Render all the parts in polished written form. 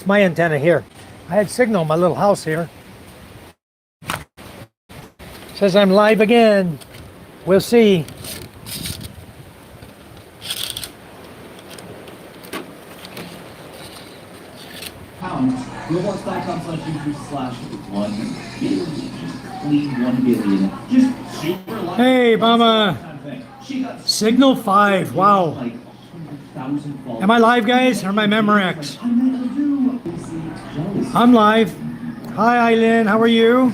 My antenna here. I had signal in my little house here. Says I'm live again. We'll see. Hey, Mama. Signal 5. Wow. Am I live, guys? Or am I Memorex? I'm live. Hi, Eileen. How are you?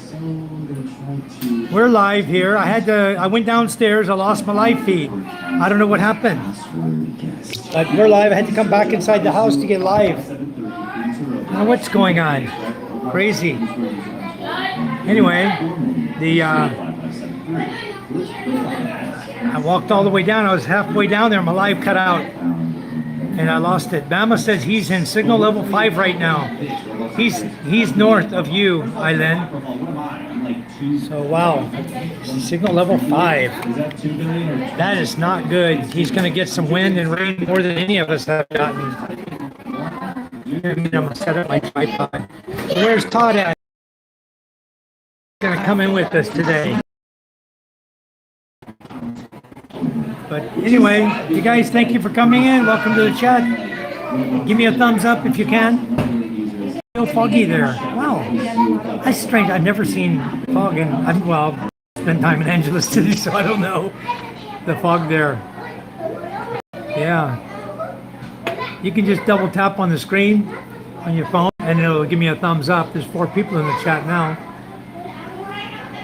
We're live here. I went downstairs. I lost my live feed. I don't know what happened. But we're live. I had to come back inside the house to get live. I don't know what's going on. Crazy. Anyway, I walked all the way down. I was halfway down there. My live cut out. And I lost it. Bama says he's in signal level 5 right now. He's north of you, Eileen. So wow, signal level 5. That is not good. He's going to get some wind and rain more than any of us have gotten. I'm going to set up my tripod. So where's Todd at? He's going to come in with us today. But anyway, you guys, thank you for coming in. Welcome to the chat. Give me a thumbs up if you can. So foggy there. Wow, that's strange. I've never seen fog in. Well, spent time in Angeles City, so I don't know the fog there. Yeah, you can just double tap on the screen on your phone, and it'll give me a thumbs up. There's 4 people in the chat now.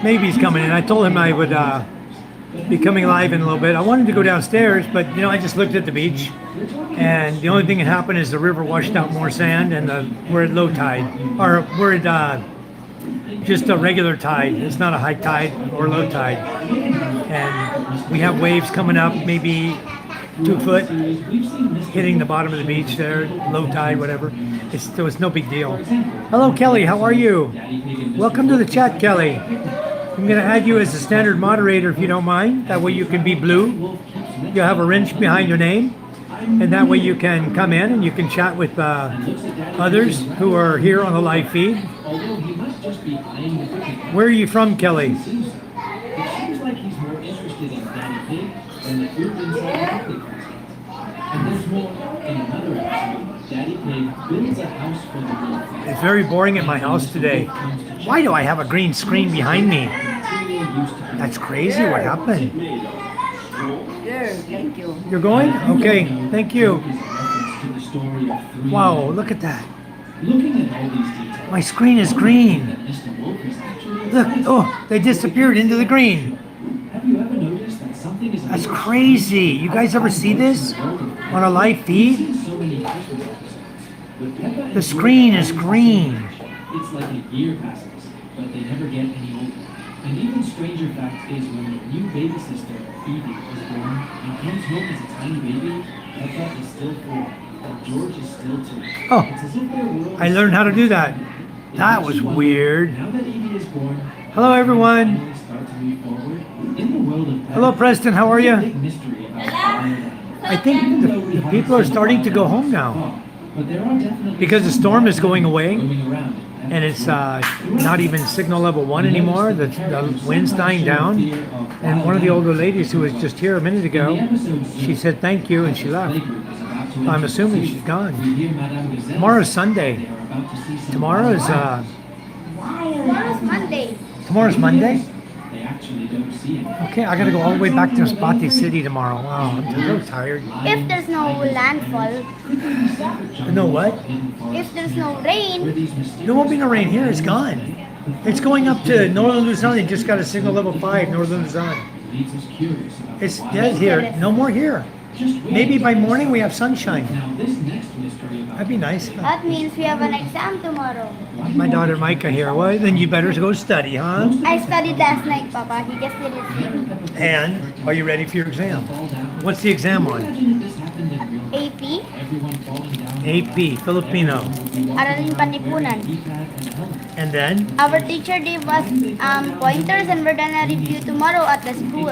Maybe he's coming in. I told him I would be coming live in a little bit. I wanted to go downstairs, but I just looked at the beach, and the only thing that happened is the river washed out more sand, and we're at low tide, or we're at just a regular tide. It's not a high tide or low tide, and we have waves coming up, maybe 2 foot, hitting the bottom of the beach there, low tide, whatever. So it's no big deal. Hello, Kelly. How are you? Welcome to the chat, Kelly. I'm going to add you as a standard moderator if you don't mind. That way you can be blue. You'll have a wrench behind your name. And that way you can come in and you can chat with others who are here on the live feed. Where are you from, Kelly? It's very boring at my house today. Why do I have a green screen behind me? That's crazy. What happened? Thank you. You're going? Okay, thank you. Wow, look at that. My screen is green. Look, oh, they disappeared into the green. That's crazy. You guys ever see this on a live feed? The screen is green. It's like a year passes, but they never get any older. An even stranger fact is when the new baby sister, Evie, was born and comes home as a tiny baby, Peppa is still 4, and George is still 2. Oh, It's as if their world I learned how to do that. That was weird. Now that Evie is born, Hello, everyone. families start to move forward. In the world of pets, Hello, Preston. How are there's a you? big mystery about I think the people are starting to go home now but there are definitely because the storm is going away. going around. And it's not even signal level 1 anymore. The wind's dying down. And one of the older ladies who was just here a minute ago, she said thank you and she left. I'm assuming she's gone. Tomorrow's Sunday. Tomorrow's Monday. tomorrow's Monday? They actually don't see it. Okay, I gotta go all the way back to Spati City tomorrow. Wow, I'm so tired. If there's no landfall, No what? if there's no rain, There won't be no rain here. It's gone. It's going up to northern Luzon. They just got a signal level 5, northern Luzon. Leaves us curious about It's dead here. No more here. Maybe by morning we have sunshine. now this next mystery about That'd be nice. that means we have an exam tomorrow. My daughter Micah here. Well, then you better go study, huh? I studied last night, Papa. He just didn't sleep. And are you ready for your exam? What's the exam on? imagine if this happened in real life. AP, Everyone falling down AP, Filipino. Aralin Panlipunan. keypad and helmet. And then? Our teacher gave us pointers and we're gonna review tomorrow at the school.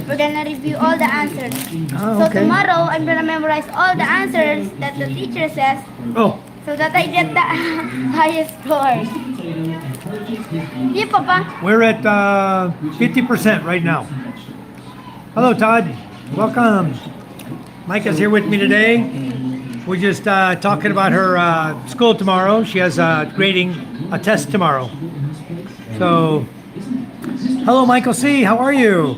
We're gonna review all the answers. Oh, So okay. tomorrow I'm gonna memorize all the answers that the teacher says. Oh, so that I get the highest score. Yeah, Papa. We're at 50% right now. Hello, Todd. Welcome. Micah's here with me today. We're just talking about her school tomorrow. She has grading a test tomorrow. So, hello, Michael C. How are you?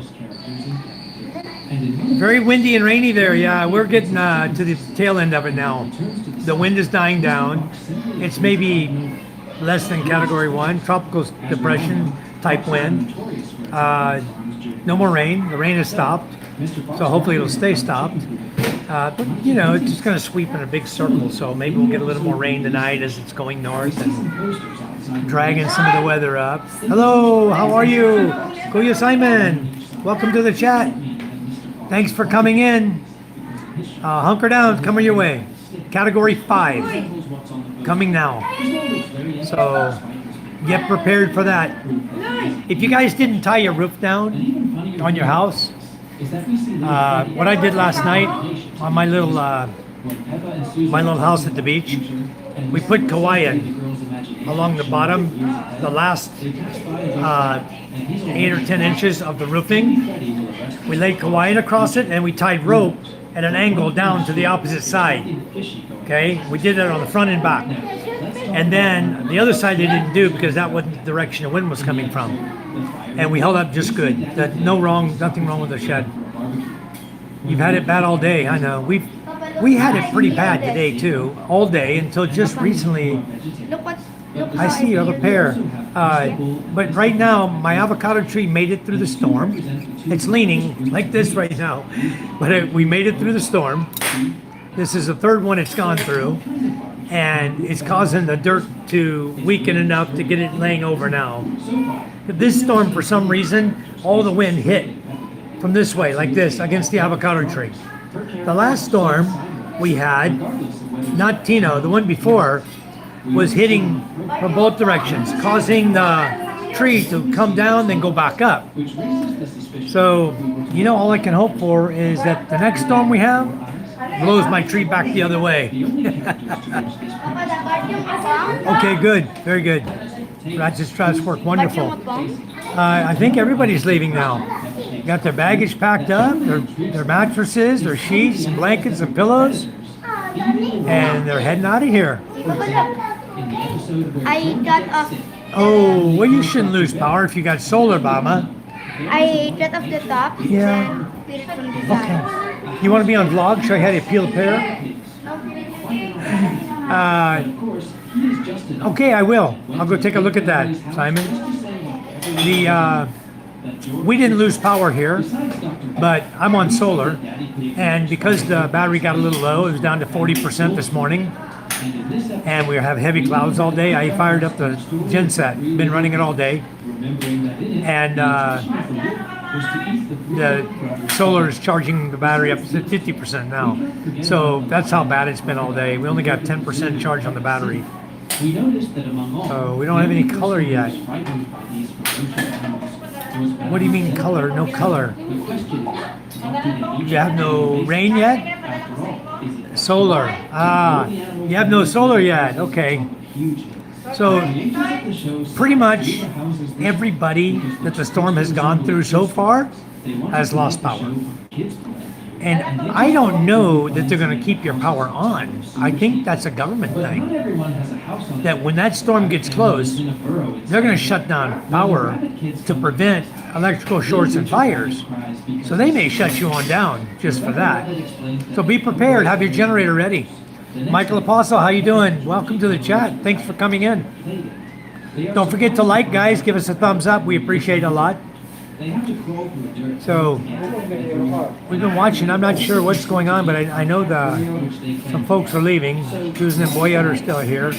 Very windy and rainy there. Yeah, we're getting to the tail end of it now. The wind is dying down. It's maybe less than Category 1, tropical depression type wind. No more rain. The rain has stopped. So hopefully it'll stay stopped. But you know, it's just going to sweep in a big circle. So maybe we'll get a little more rain tonight as it's going north and dragging some of the weather up. Hello, how are you? Kuya Simon, welcome to the chat. Thanks for coming in. Hunker down, coming your way. Category 5, coming now. So get prepared for that. If you guys didn't tie your roof down on your house, what I did last night on my little house at the beach, we put kawaii along the bottom, the last 8 or 10 inches of the roofing. We laid kawaii across it and we tied rope at an angle down to the opposite side. Okay, we did that on the front and back. And then the other side they didn't do because that wasn't the direction the wind was coming from. And we held up just good. Nothing wrong with the shed. You've had it bad all day, I know. We had it pretty bad today too, all day until just recently. I see you have a pear. But right now, my avocado tree made it through the storm. It's leaning like this right now, but we made it through the storm. This is the third one it's gone through, and it's causing the dirt to weaken enough to get it laying over now. This storm, for some reason, all the wind hit from this way, like this, against the avocado tree. The last storm we had, not Tino, the one before, was hitting from both directions, causing the tree to come down, then go back up. So, you know, all I can hope for is that the next storm we have blows my tree back the other way. Okay, good, very good. Ratchet's Trash work, wonderful. I think everybody's leaving now. Got their baggage packed up, their mattresses, their sheets, and blankets, and pillows, and they're heading out of here. I got off. Oh, well, you shouldn't lose power if you got solar, Mama. I cut off the top. Yeah. Then put it from the side. Okay. You want to be on vlog? Show you how to peel a pear? Okay, I will. I'll go take a look at that, Simon. We didn't lose power here, but I'm on solar, and because the battery got a little low, it was down to 40% this morning, and we have heavy clouds all day. I fired up the genset, been running it all day, and the solar is charging the battery up to 50% now. So that's how bad it's been all day. We only got 10% charge on the battery. So we don't have any color yet. What do you mean color? No color. You have no rain yet? Solar. Ah, you have no solar yet. Okay. So pretty much everybody that the storm has gone through so far has lost power. And I don't know that they're going to keep your power on. I think that's a government thing. That when that storm gets close, they're going to shut down power to prevent electrical shorts and fires. So they may shut you on down just for that. So be prepared. Have your generator ready. Michael Apostle, how you doing? Welcome to the chat. Thanks for coming in. Don't forget to like, guys. Give us a thumbs up. We appreciate it a lot. So we've been watching. I'm not sure what's going on, but I know some folks are leaving. Susan and Boyette are still here.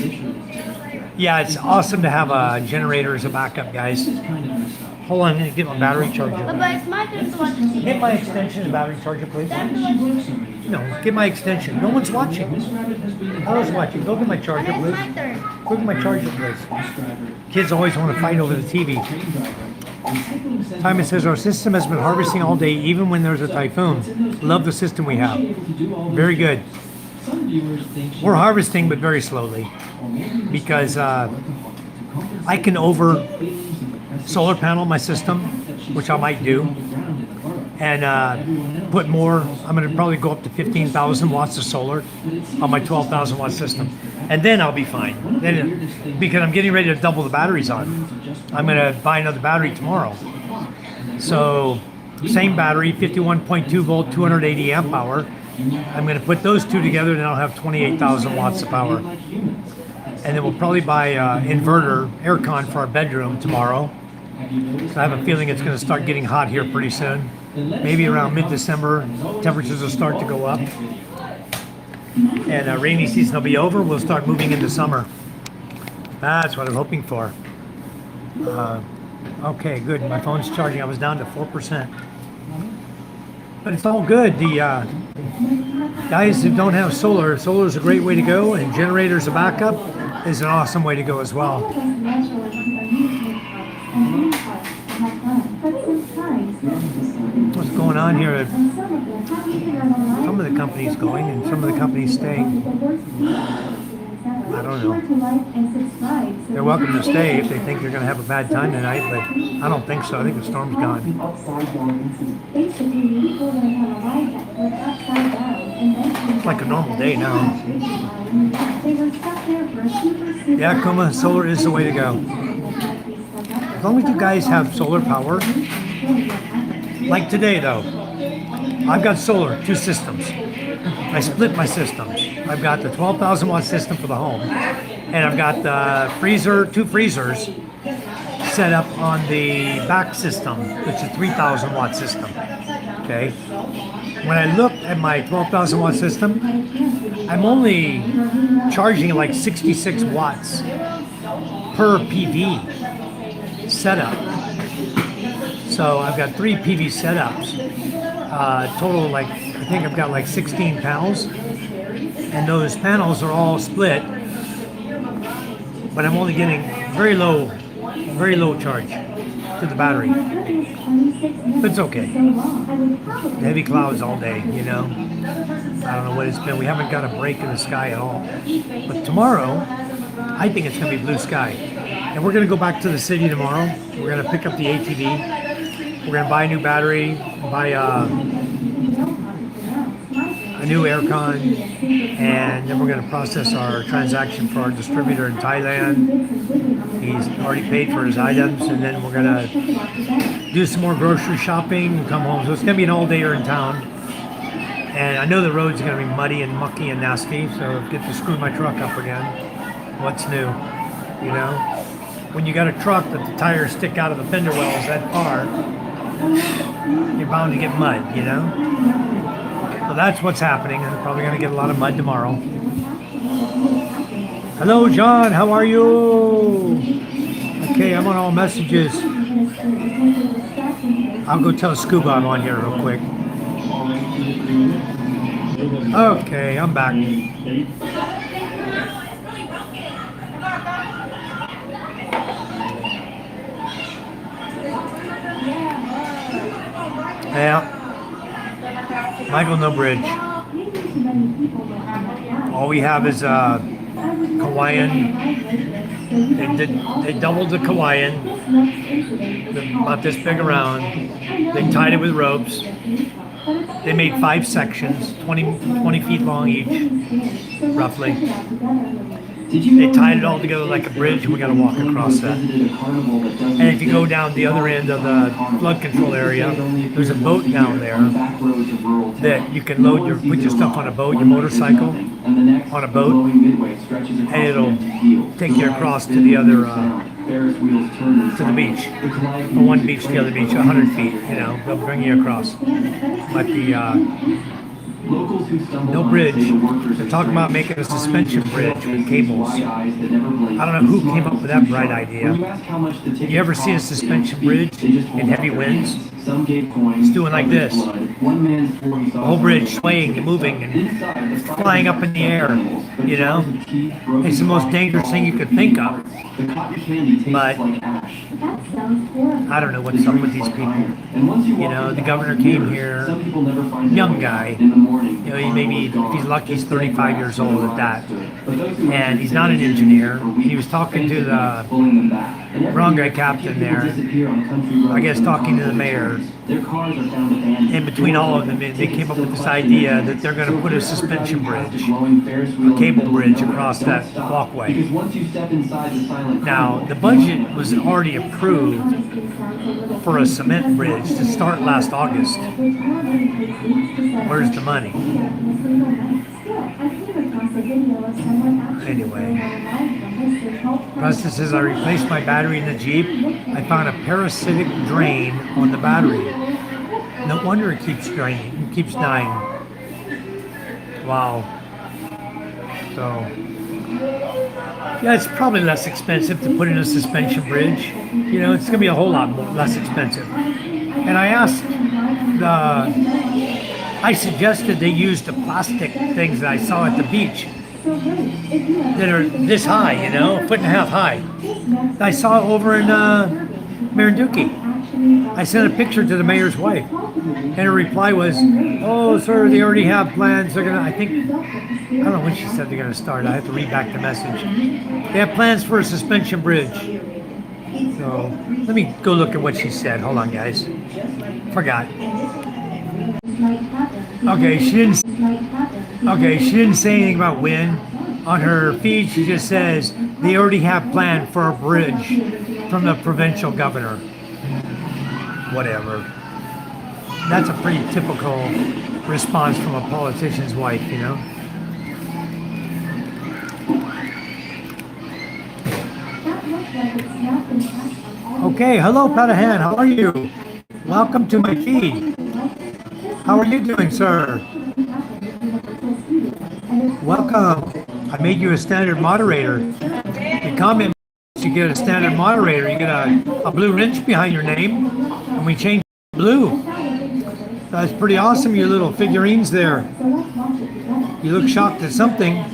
Yeah, it's awesome to have a generator as a backup, guys. Hold on, I'm going to get my battery charger. But it's my turn to watch TV. Get my extension and battery charger, please. No, get my extension. No one's watching. I was watching. Go get my charger, It's please. my turn. Go get my charger, please. Kids always want to fight over the TV. Simon says, our system has been harvesting all day, even when there's a typhoon. Love the system we have. Very good. viewers think We're harvesting, but very slowly, because I can over solar panel my system, which I might do, and put more. I'm going to probably go up to 15,000 watts of solar on my 12,000 watt system, and then I'll be fine. Then, because I'm getting ready to double the batteries on. I'm going to buy another battery tomorrow. So same battery, 51.2 volt, 280 amp hour. I'm going to put those two together, and I'll have 28,000 watts of power. And then we'll probably buy inverter aircon for our bedroom tomorrow. So I have a feeling it's going to start getting hot here pretty soon. Maybe around mid-December, temperatures will start to go up. And rainy season will be over. We'll start moving into summer. That's what I'm hoping for. Okay, good. My phone's charging. I was down to 4%. But it's all good. The guys who don't have solar, solar is a great way to go, and generators of backup is an awesome way to go as well. What's going on here? Some of the companies going and some of the companies staying. I don't know. They're welcome to stay if they think they're going to have a bad time tonight, but I don't think so. I think the storm's gone. It's like a normal day now. Yeah, Kuma, solar is the way to go. As long as you guys have solar power. Like today, though, I've got solar, 2 systems. I split my systems. I've got the 12,000 watt system for the home, and I've got the freezer, 2 freezers set up on the back system, which is a 3,000 watt system. Okay. When I looked at my 12,000 watt system, I'm only charging like 66 watts per PV setup. So I've got 3 PV setups. Total, like, I think I've got like 16 panels, and those panels are all split, but I'm only getting very low charge to the battery. But it's okay. Heavy clouds all day, you know. I don't know what it's been. We haven't got a break in the sky at all. But tomorrow, I think it's going to be blue sky. And we're going to go back to the city tomorrow. We're going to pick up the ATV. We're going to buy a new battery, buy a new aircon, and then we're going to process our transaction for our distributor in Thailand. He's already paid for his items, and then we're going to do some more grocery shopping and come home. So it's going to be an all-dayer in town. And I know the road's going to be muddy and mucky and nasty, so I get to screw my truck up again. What's new? You know? When you got a truck that the tires stick out of the fender wells that far, you're bound to get mud, you know? So that's what's happening. I'm probably going to get a lot of mud tomorrow. Hello, John. How are you? Okay, I'm on all messages. I'll go tell Scuba I'm on here real quick. Okay, I'm back. Yeah. Michael, no bridge. All we have is Hawaiian. They doubled the Hawaiian, about this big around. They tied it with ropes. They made 5 sections, 20 feet long each, roughly. They tied it all together like a bridge, and we got to walk across that. And if you go down the other end of the flood control area, there's a boat down there that you can put your stuff on a boat, your motorcycle on a boat, and it'll take you across to the other, to the beach. From one beach to the other beach, 100 feet, you know, they'll bring you across. But the, no bridge. They're talking about making a suspension bridge with cables. I don't know who came up with that bright idea. You ever see a suspension bridge in heavy winds? It's doing like this. One man's 40 The whole bridge swaying and moving and flying up in the air, you know? It's the most dangerous thing you could think of. The cotton candy tastes But like ash. I don't know what's up with these people. And once you You walk know, into the governor the came mirror, here, some people never find their young way guy. in the morning. You know, he maybe, if he's lucky, he's 35 years old at that. But those who And he's not an engineer. He was talking to the pulling them back. And every wrong guy year, captain people there. disappear on country roads I guess and talking to the cobbled mayor. streets. Their cars are found abandoned. In between all of them, they came up with this idea that they're going to put a suspension bridge, a cable bridge across that walkway. Because once you step inside the silent Now, the budget was already approved for a cement bridge to start last August. Where's the money? Anyway, Preston says, I replaced my battery in the Jeep. I found a parasitic drain on the battery. No wonder it keeps draining, it keeps dying. Wow. So, yeah, it's probably less expensive to put in a suspension bridge. You know, it's going to be a whole lot less expensive. And I asked I suggested they use the plastic things that I saw at the beach that are this high, you know, a foot and a half high. I saw over in Marinduque. I sent a picture to the mayor's wife, and her reply was, "Oh, sir, they already have plans. They're gonna. I don't know when she said they're gonna start. I have to read back the message. They have plans for a suspension bridge." So let me go look at what she said. Hold on, guys. Forgot. Okay, she didn't. Okay, she didn't say anything about when. On her feed, she just says they already have planned for a bridge from the provincial governor. Whatever. That's a pretty typical response from a politician's wife, you know? Okay, hello, Patahan. How are you? Welcome to my feed. How are you doing, sir? Welcome. I made you a standard moderator. You comment, you get a standard moderator. You get a blue wrench behind your name, and we change it to blue. That's pretty awesome, your little figurines there. You look shocked at something.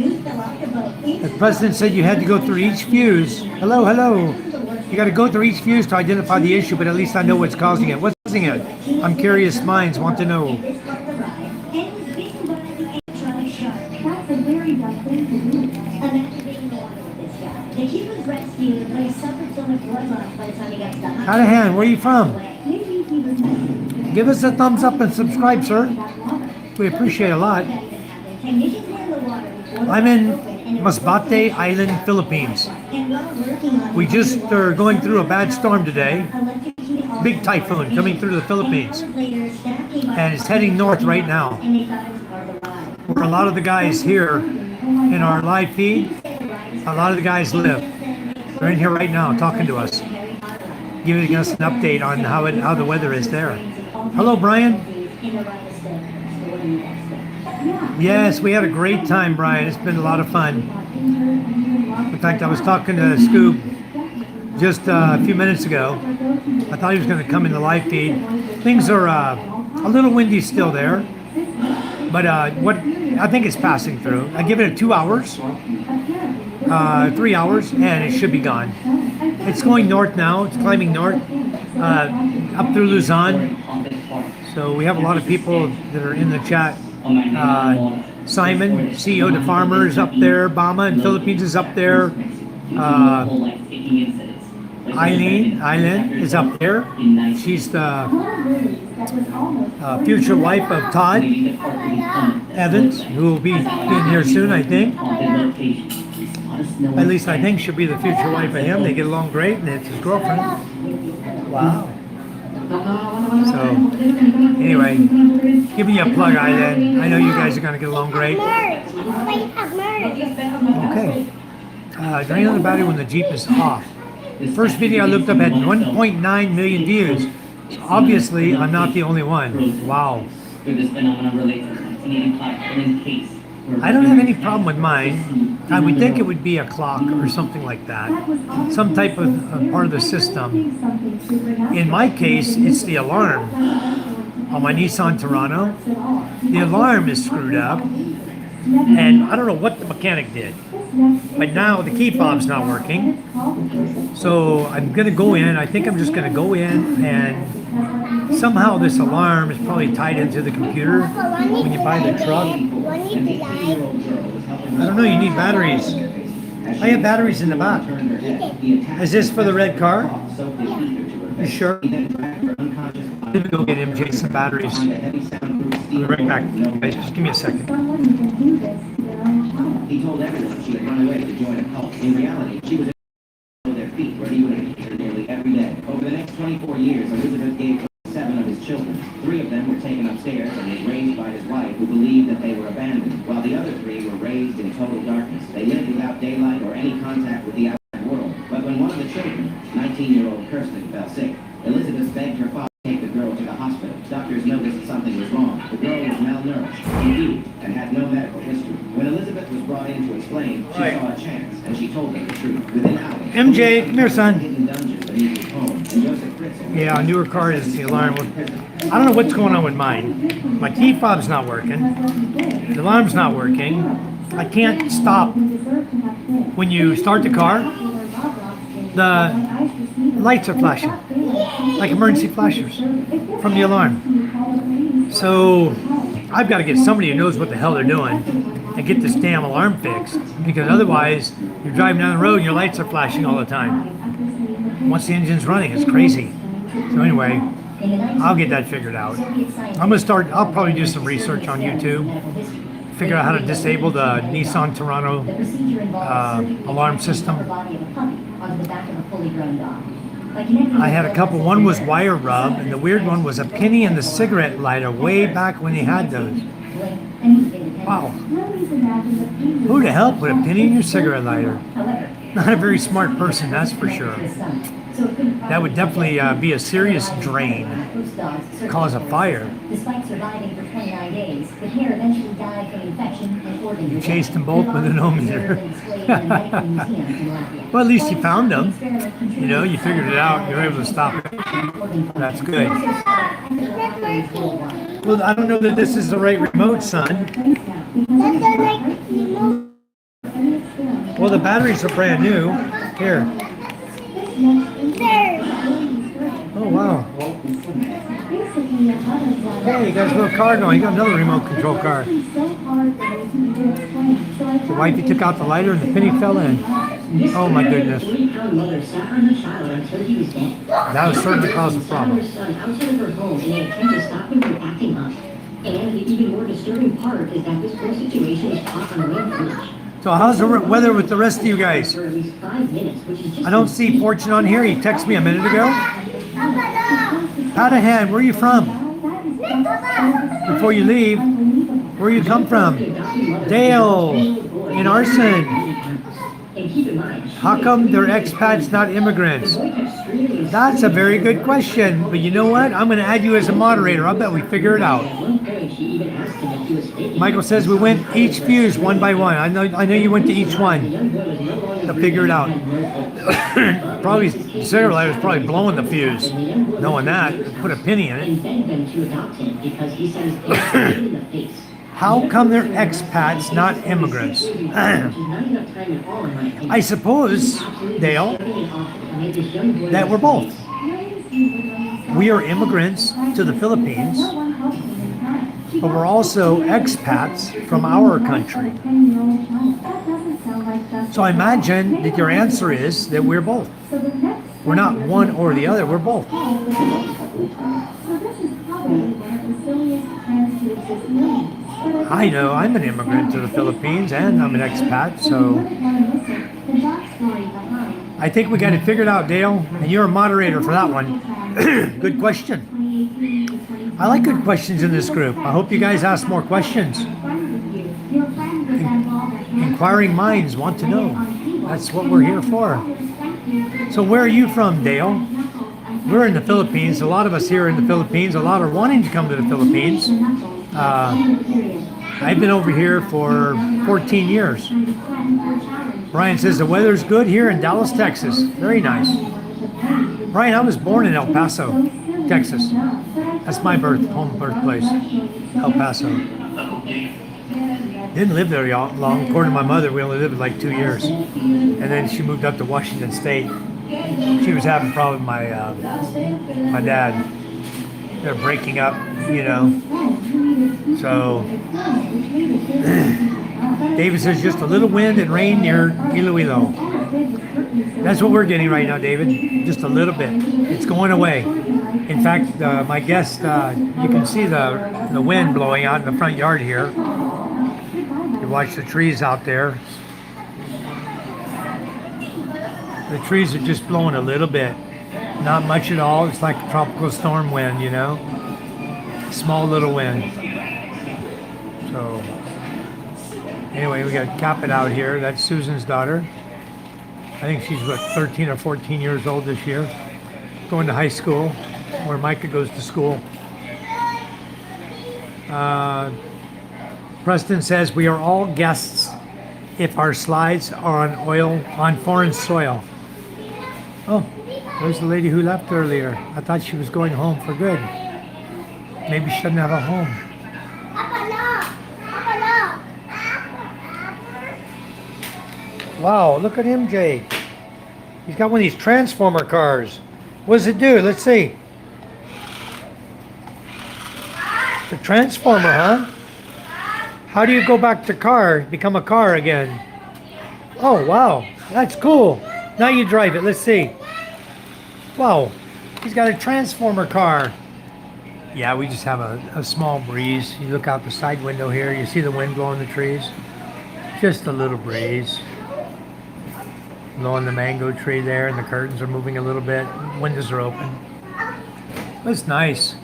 The president said you had to go through each fuse. Hello, hello. You got to go through each fuse to identify the issue, but at least I know what's causing it. What's causing it? I'm curious minds want to know. Hanahan, where are you from? Give us a thumbs up and subscribe, sir. We appreciate it a lot. I'm in Masbate Island, Philippines. We just are going through a bad storm today. Big typhoon coming through the Philippines. And it's heading north right now. Where a lot of the guys here in our live feed, a lot of the guys live. They're in here right now talking to us, giving us an update on how the weather is there. Hello, Brian. Yes, we had a great time, Brian. It's been a lot of fun. In fact, I was talking to Scoob just a few minutes ago. I thought he was going to come in the live feed. Things are a little windy still there, but what I think it's passing through. I give it 2 hours, 3 hours, and it should be gone. It's going north now. It's climbing north up through Luzon. So we have a lot of people that are in the chat. Simon, CEO to Farmers, up there. Bama in Philippines is up there. Eileen is up there. She's the future wife of Todd Evans, who will be in here soon, I think. At least I think she'll be the future wife of him. They get along great, and it's his girlfriend. Wow. So, anyway, give me a plug, Eileen. I know you guys are going to get along great. Okay. Drain on the battery when the Jeep is off. The first video I looked up had 1.9 million views. So obviously, I'm not the only one. Wow. I don't have any problem with mine. I would think it would be a clock or something like that. Some type of part of the system. In my case, it's the alarm. on my Nissan Terrano. The alarm is screwed up, and I don't know what the mechanic did. But now the key fob's not working. So I'm gonna go in. I think I'm just gonna go in, and somehow this alarm is probably tied into the computer when you buy the truck. I don't know, you need batteries. I have batteries in the back. Is this for the red car? You sure? Let me go get MJ some batteries. I'll be right back, guys. Just give me a second. He told everyone she had run away to join a cult. In reality, she was at their feet, where he would meet her nearly every day. Over the next 24 years, Elizabeth gave 7 of his children. 3 of them were taken upstairs and was raised by his wife, who believed that they were abandoned, while the other 3 were raised in total darkness. They lived without daylight or any contact with the outside world. But when one of the children, 19-year-old Kirsten, fell sick, Elizabeth begged her father to take the girl to the hospital. Doctors noticed something was wrong. The girl was malnourished, confused, and had no medical history. When Elizabeth was brought in to explain, she saw a chance, and she told them the truth. Within hours, MJ, come here, son. hidden dungeons beneath his home, and Joseph Fritzl. Yeah, a newer car is the alarm. I don't know what's going on with mine. My key fob's not working. The alarm's not working. I can't stop. When you start the car, the lights are flashing, like emergency flashers from the alarm. So I've got to get somebody who knows what the hell they're doing and get this damn alarm fixed, because otherwise you're driving down the road and your lights are flashing all the time. Once the engine's running, it's crazy. So anyway, I'll get that figured out. I'll probably do some research on YouTube, figure out how to disable the Nissan Terrano alarm system. I had a couple. One was wire rub, and the weird one was a penny in the cigarette lighter way back when they had those. Wow. Who the hell put a penny in your cigarette lighter? Not a very smart person, that's for sure. That would definitely be a serious drain, cause a fire. Despite surviving for 29 days, the hare eventually died from infection and organ You chased them both with an odometer. Well, at least you found them. You know, you figured it out. You were able to stop it. That's good. Well, I don't know that this is the right remote, son. Well, the batteries are brand new. Here. Oh, wow. Hey, you got a little car going. You got another remote control car. The wifey took out the lighter and the penny fell in. Oh, my goodness. That was certainly cause a problem. And the even more disturbing part is that this whole situation is caught on red footage. So how's the weather with the rest of you guys? For at least 5 minutes, which is just I don't see Fortune on here. He texted me a minute ago. Patahan, where are you from? Before you leave, where you come from? Dale in Arson. and keep in mind, How come they're expats, not immigrants? That's a very good question. But you know what? I'm going to add you as a moderator. I bet we figure it out. Michael says we went each fuse one by one. I know you went to each one to figure it out. Probably the cigarette lighter was probably blowing the fuse. Knowing that, put a penny in it. How come they're expats, not immigrants? I suppose, Dale, that we're both. We are immigrants to the Philippines, but we're also expats from our country. So I imagine that your answer is that we're both. We're not one or the other, we're both. I know, I'm an immigrant to the Philippines and I'm an expat, so I think we got it figured out, Dale, and you're a moderator for that one. Good question. I like good questions in this group. I hope you guys ask more questions. Inquiring minds want to know. That's what we're here for. So where are you from, Dale? We're in the Philippines. A lot of us here in the Philippines. A lot are wanting to come to the Philippines. I've been over here for 14 years. Brian says the weather's good here in Dallas, Texas. Very nice. Brian, I was born in El Paso, Texas. That's my birthplace, El Paso. Didn't live there long. According to my mother, we only lived like 2 years, and then she moved up to Washington State. She was having problems with my dad. They're breaking up, you know. So David says just a little wind and rain near Iloilo. That's what we're getting right now, David. Just a little bit. It's going away. In fact, my guest, you can see the wind blowing out in the front yard here. You watch the trees out there. The trees are just blowing a little bit. Not much at all. It's like a tropical storm wind, you know. Small little wind. So, anyway, we got Capit out here. That's Susan's daughter. I think she's, what, 13 or 14 years old this year. Going to high school, where Micah goes to school. Preston says, we are all guests if our slides are on foreign soil. Oh, there's the lady who left earlier. I thought she was going home for good. Maybe she doesn't have a home. Wow, look at him, Jay. He's got one of these transformer cars. What does it do? Let's see. The transformer, huh? How do you go back to car, become a car again? Oh, wow. That's cool. Now you drive it. Let's see. Wow. He's got a transformer car. Yeah, we just have a small breeze. You look out the side window here. You see the wind blowing the trees. Just a little breeze. Blowing the mango tree there, and the curtains are moving a little bit. Windows are open. That's nice.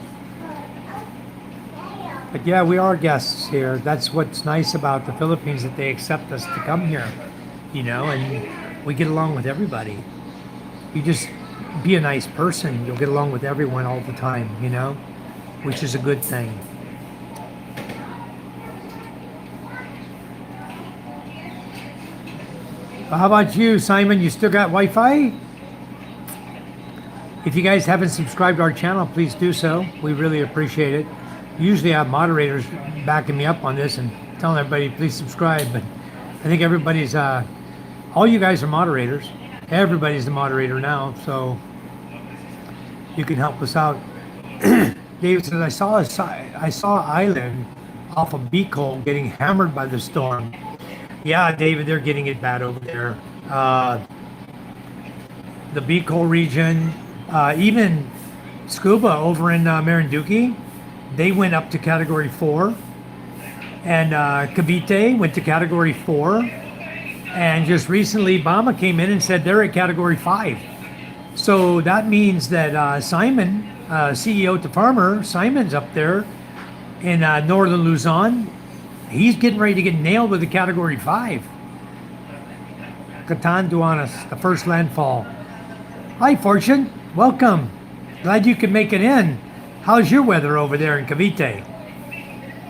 But yeah, we are guests here. That's what's nice about the Philippines, that they accept us to come here, you know, and we get along with everybody. You just be a nice person, you'll get along with everyone all the time, you know, which is a good thing. How about you, Simon? You still got Wi-Fi? If you guys haven't subscribed to our channel, please do so. We really appreciate it. Usually I have moderators backing me up on this and telling everybody, please subscribe. But I think everybody's, all you guys are moderators. Everybody's a moderator now, so you can help us out. David says, I saw Island off of Bicol getting hammered by the storm. Yeah, David, they're getting it bad over there. The Bicol region, even Scuba over in Marinduque, they went up to Category 4. And Cavite went to Category 4. And just recently, Bama came in and said they're at Category 5. So that means that Simon, CEO to Farmer, Simon's up there in northern Luzon. He's getting ready to get nailed with a Category 5. Catanduanes, the first landfall. Hi, Fortune. Welcome. Glad you could make it in. How's your weather over there in Cavite?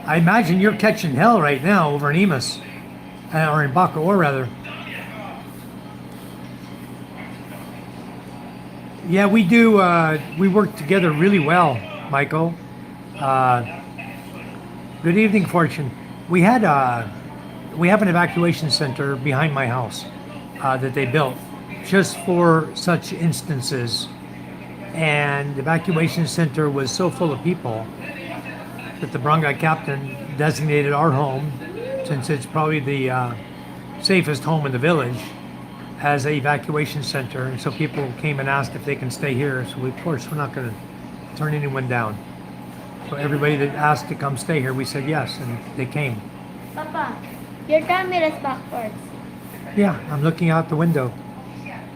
I imagine you're catching hell right now over in Imus. Or in Bacoor, rather. Yeah, we do. We work together really well, Michael. Good evening, Fortune. We have an evacuation center behind my house that they built just for such instances. And the evacuation center was so full of people that the barangay captain designated our home, since it's probably the safest home in the village, as an evacuation center. And so people came and asked if they can stay here. So of course, we're not going to turn anyone down. So everybody that asked to come stay here, we said yes, and they came. Papa, your camera is backwards. Yeah, I'm looking out the window.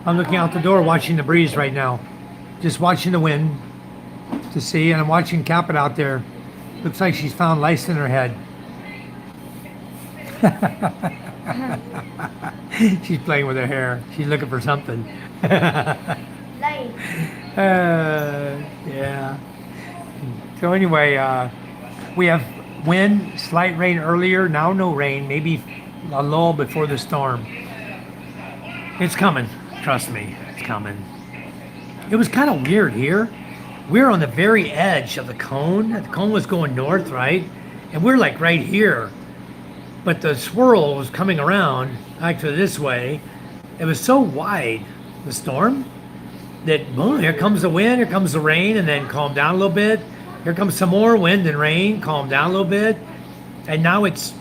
I'm looking out the door, watching the breeze right now. Just watching the wind to see, and I'm watching Capit out there. Looks like she's found lice in her head. She's playing with her hair. She's looking for something. Light. Yeah. So anyway, we have wind, slight rain earlier, now no rain, maybe a lull before the storm. It's coming, trust me, it's coming. It was kind of weird here. we're on the very edge of the cone. The cone was going north, right? And we're like right here. But the swirl was coming around, actually this way. It was so wide, the storm, that boom, here comes the wind, here comes the rain, and then calm down a little bit. Here comes some more wind and rain, calm down a little bit. And now it's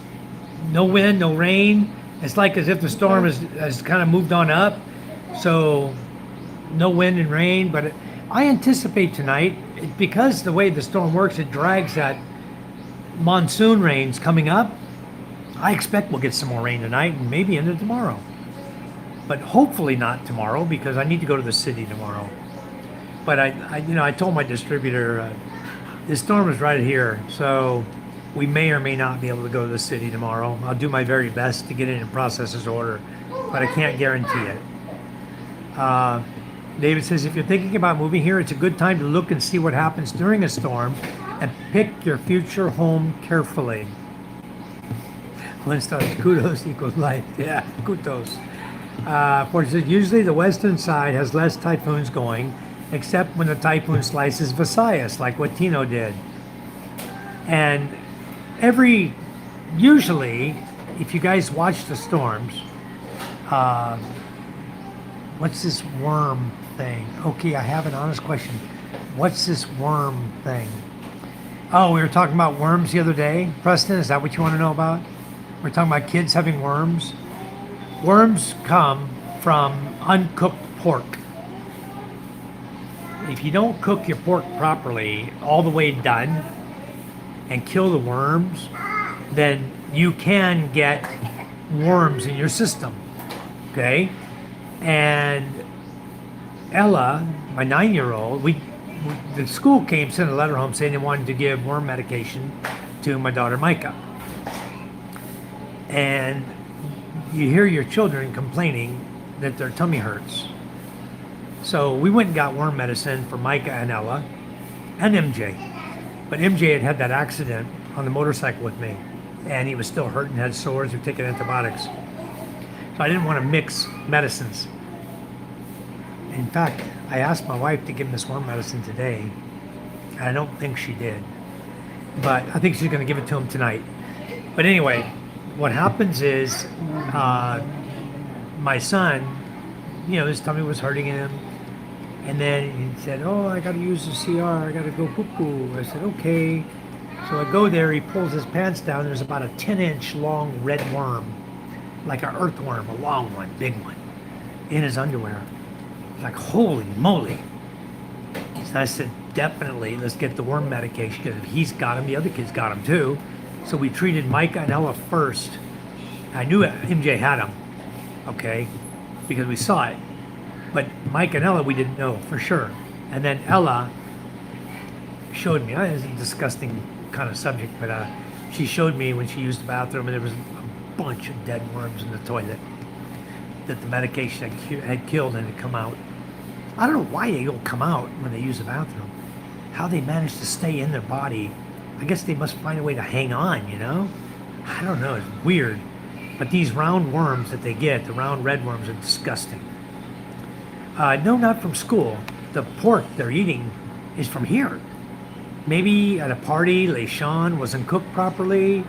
no wind, no rain. It's like as if the storm has kind of moved on up. So no wind and rain, but I anticipate tonight, because the way the storm works, it drags that monsoon rains coming up. I expect we'll get some more rain tonight and maybe into tomorrow. But hopefully not tomorrow, because I need to go to the city tomorrow. But I told my distributor, this storm is right here, so we may or may not be able to go to the city tomorrow. I'll do my very best to get it in processor's order, but I can't guarantee it. David says, if you're thinking about moving here, it's a good time to look and see what happens during a storm and pick your future home carefully. One star, kudos equals life. Yeah, kudos. For it says, usually the western side has less typhoons going, except when the typhoon slices Visayas, like what Tino did. And usually, if you guys watch the storms, what's this worm thing? Okay, I have an honest question. What's this worm thing? Oh, we were talking about worms the other day. Preston, is that what you want to know about? We're talking about kids having worms. Worms come from uncooked pork. If you don't cook your pork properly, all the way done, and kill the worms, then you can get worms in your system. Okay? And Ella, my 9-year-old, the school sent a letter home saying they wanted to give worm medication to my daughter Micah. And you hear your children complaining that their tummy hurts. So we went and got worm medicine for Micah and Ella and MJ. But MJ had that accident on the motorcycle with me, and he was still hurting, had sores, we were taking antibiotics. So I didn't want to mix medicines. In fact, I asked my wife to give him this worm medicine today, and I don't think she did. But I think she's going to give it to him tonight. But anyway, what happens is my son, his tummy was hurting him. And then he said, oh, I got to use the CR. I got to go poo-poo. I said, okay. So I go there. He pulls his pants down. There's about a 10-inch long red worm, like an earthworm, a long one, big one, in his underwear. Like, holy moly. So I said, definitely, let's get the worm medication, because if he's got him, the other kids got him too. So we treated Micah and Ella first. I knew MJ had him, okay, because we saw it. But Mike and Ella, we didn't know for sure. And then Ella showed me, it's a disgusting kind of subject, but she showed me when she used the bathroom, and there was a bunch of dead worms in the toilet that the medication had killed and had come out. I don't know why they don't come out when they use the bathroom. How they manage to stay in their body. I guess they must find a way to hang on, I don't know, it's weird. But these round worms that they get, the round red worms, are disgusting. No, not from school. The pork they're eating is from here. Maybe at a party, Leishan wasn't cooked properly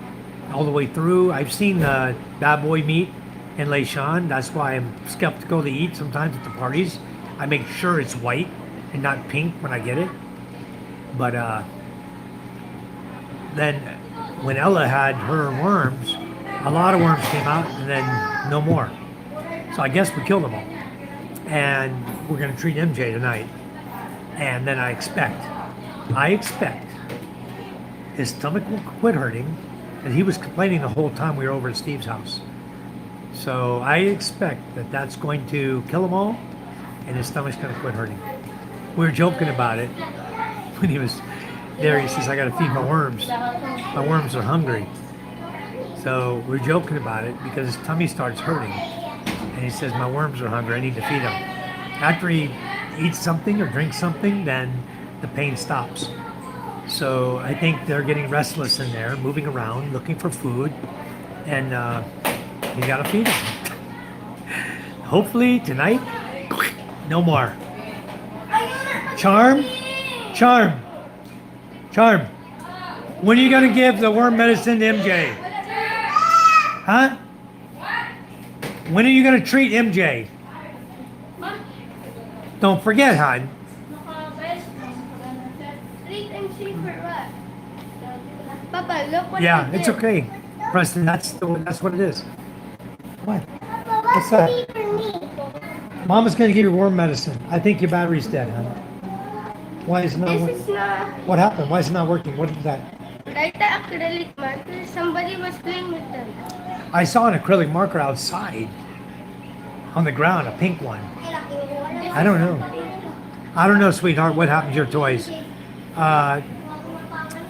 all the way through. I've seen the bad boy meat in Leishan. That's why I'm skeptical to eat sometimes at the parties. I make sure it's white and not pink when I get it. But then when Ella had her worms, a lot of worms came out and then no more. So I guess we killed them all. And we're going to treat MJ tonight. And then I expect his stomach will quit hurting. And he was complaining the whole time we were over at Steve's house. So I expect that that's going to kill him all, and his stomach's going to quit hurting. We were joking about it when he was there. He says, I got to feed my worms. My worms are hungry. So we're joking about it because his tummy starts hurting. And he says, my worms are hungry, I need to feed them. After he eats something or drinks something, then the pain stops. So I think they're getting restless in there, moving around, looking for food, and you gotta feed them. Hopefully tonight, no more. Charm Charm. When are you gonna give the worm medicine to MJ? Huh? When are you gonna treat MJ? Don't forget, hon. 3 times 3 for what? Papa, look what I Yeah, did. it's okay, Preston. That's what it is. What? Papa, What's that? for me? Mama's gonna give you worm medicine. I think your battery's dead, hon. Why is it not This working? is not. What happened? Why is it not working? What is that? Like the acrylic marker, somebody was playing with them. I saw an acrylic marker outside on the ground, a pink one. I don't know. I don't know, sweetheart, what happened to your toys.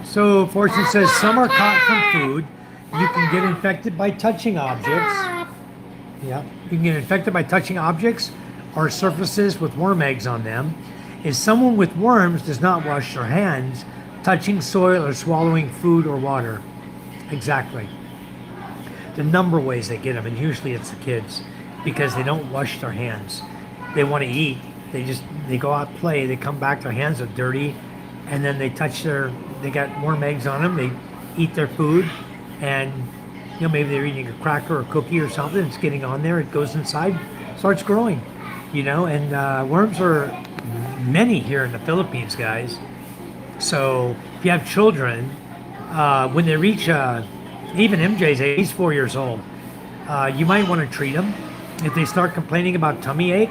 So Fortune says some are caught from food. You can get infected by touching objects. Yeah, you can get infected by touching objects or surfaces with worm eggs on them. If someone with worms does not wash their hands, touching soil or swallowing food or water. Exactly. The number of ways they get them, and usually it's the kids because they don't wash their hands. They want to eat. They go out play. They come back, their hands are dirty, and then they got worm eggs on them. They eat their food, and maybe they're eating a cracker or cookie or something. It's getting on there. It goes inside, starts growing. And worms are many here in the Philippines, guys. So if you have children, when they reach even MJ's age, he's 4 years old, you might want to treat them. If they start complaining about tummy ache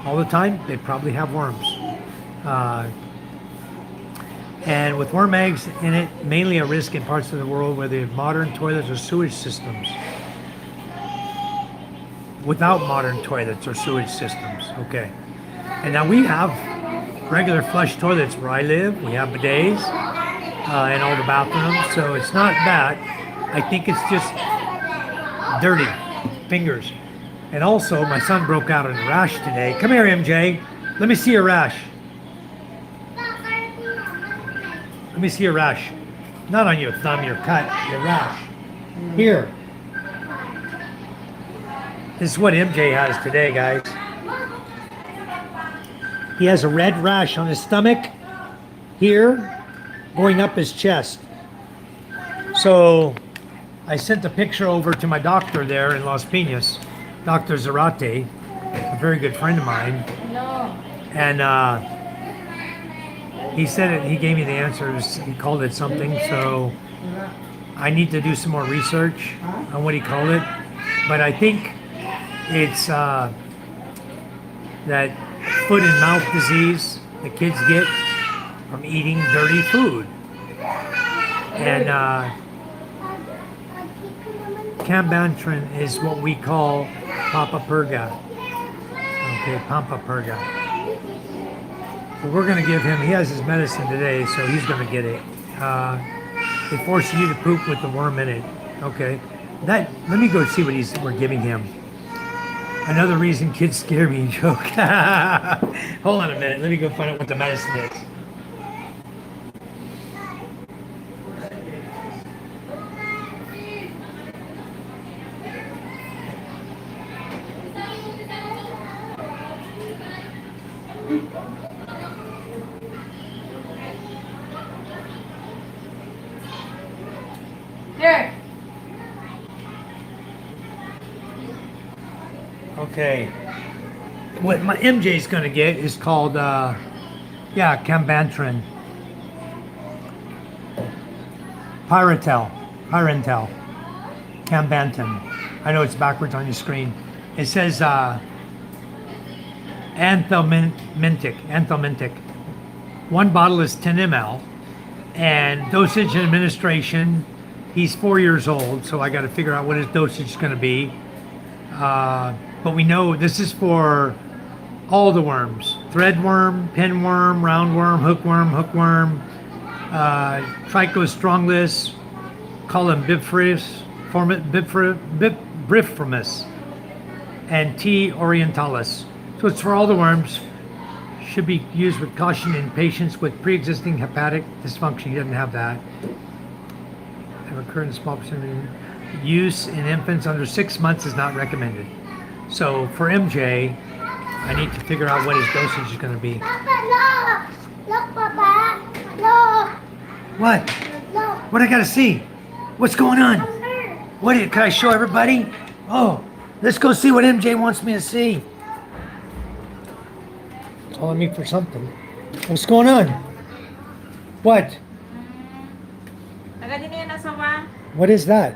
all the time, they probably have worms. And with worm eggs in it, mainly a risk in parts of the world where they have modern toilets or sewage systems. Without modern toilets or sewage systems, okay. And now we have regular flush toilets where I live. We have bidets in all the bathrooms, so it's not bad. I think it's just dirty fingers. And also, my son broke out in a rash today. Come here, MJ. Let me see your rash. Let me see your rash. Not on your thumb, your cut, your rash. Here. This is what MJ has today, guys. He has a red rash on his stomach, here, going up his chest. So I sent a picture over to my doctor there in Las Piñas, Dr. Zarate, a very good friend of mine. No. And he said it, he gave me the answers, he called it something, so I need to do some more research on what he called it. But I think it's that foot and mouth disease the kids get from eating dirty food. And Cambantrin is what we call Papa Purga. Okay, Pampa Purga. But we're going to give him, he has his medicine today, so he's going to get it. They force you to poop with the worm in it. Okay. Let me go see what we're giving him. Another reason kids scare me, joke. Hold on a minute. Let me go find out what the medicine is. Here. Okay. What my MJ's going to get is called, Cambantrin. Pyrantel. Cambantin. I know it's backwards on your screen. It says anthelmintic. One bottle is 10 ml. And dosage and administration, he's 4 years old, so I got to figure out what his dosage is going to be. But we know this is for all the worms. Threadworm, pinworm, roundworm, hookworm, trichostronglus, bibriformis, and T. orientalis. So it's for all the worms. Should be used with caution in patients with pre-existing hepatic dysfunction. He doesn't have that. Have occurred in small percentage. Use in infants under 6 months is not recommended. So for MJ, I need to figure out what his dosage is going to be. Look, Papa. Look. What? Look. What I gotta see? What's going on? Number. Can I show everybody? Oh, let's go see what MJ wants me to see. Calling me for something. What's going on? What? What is that?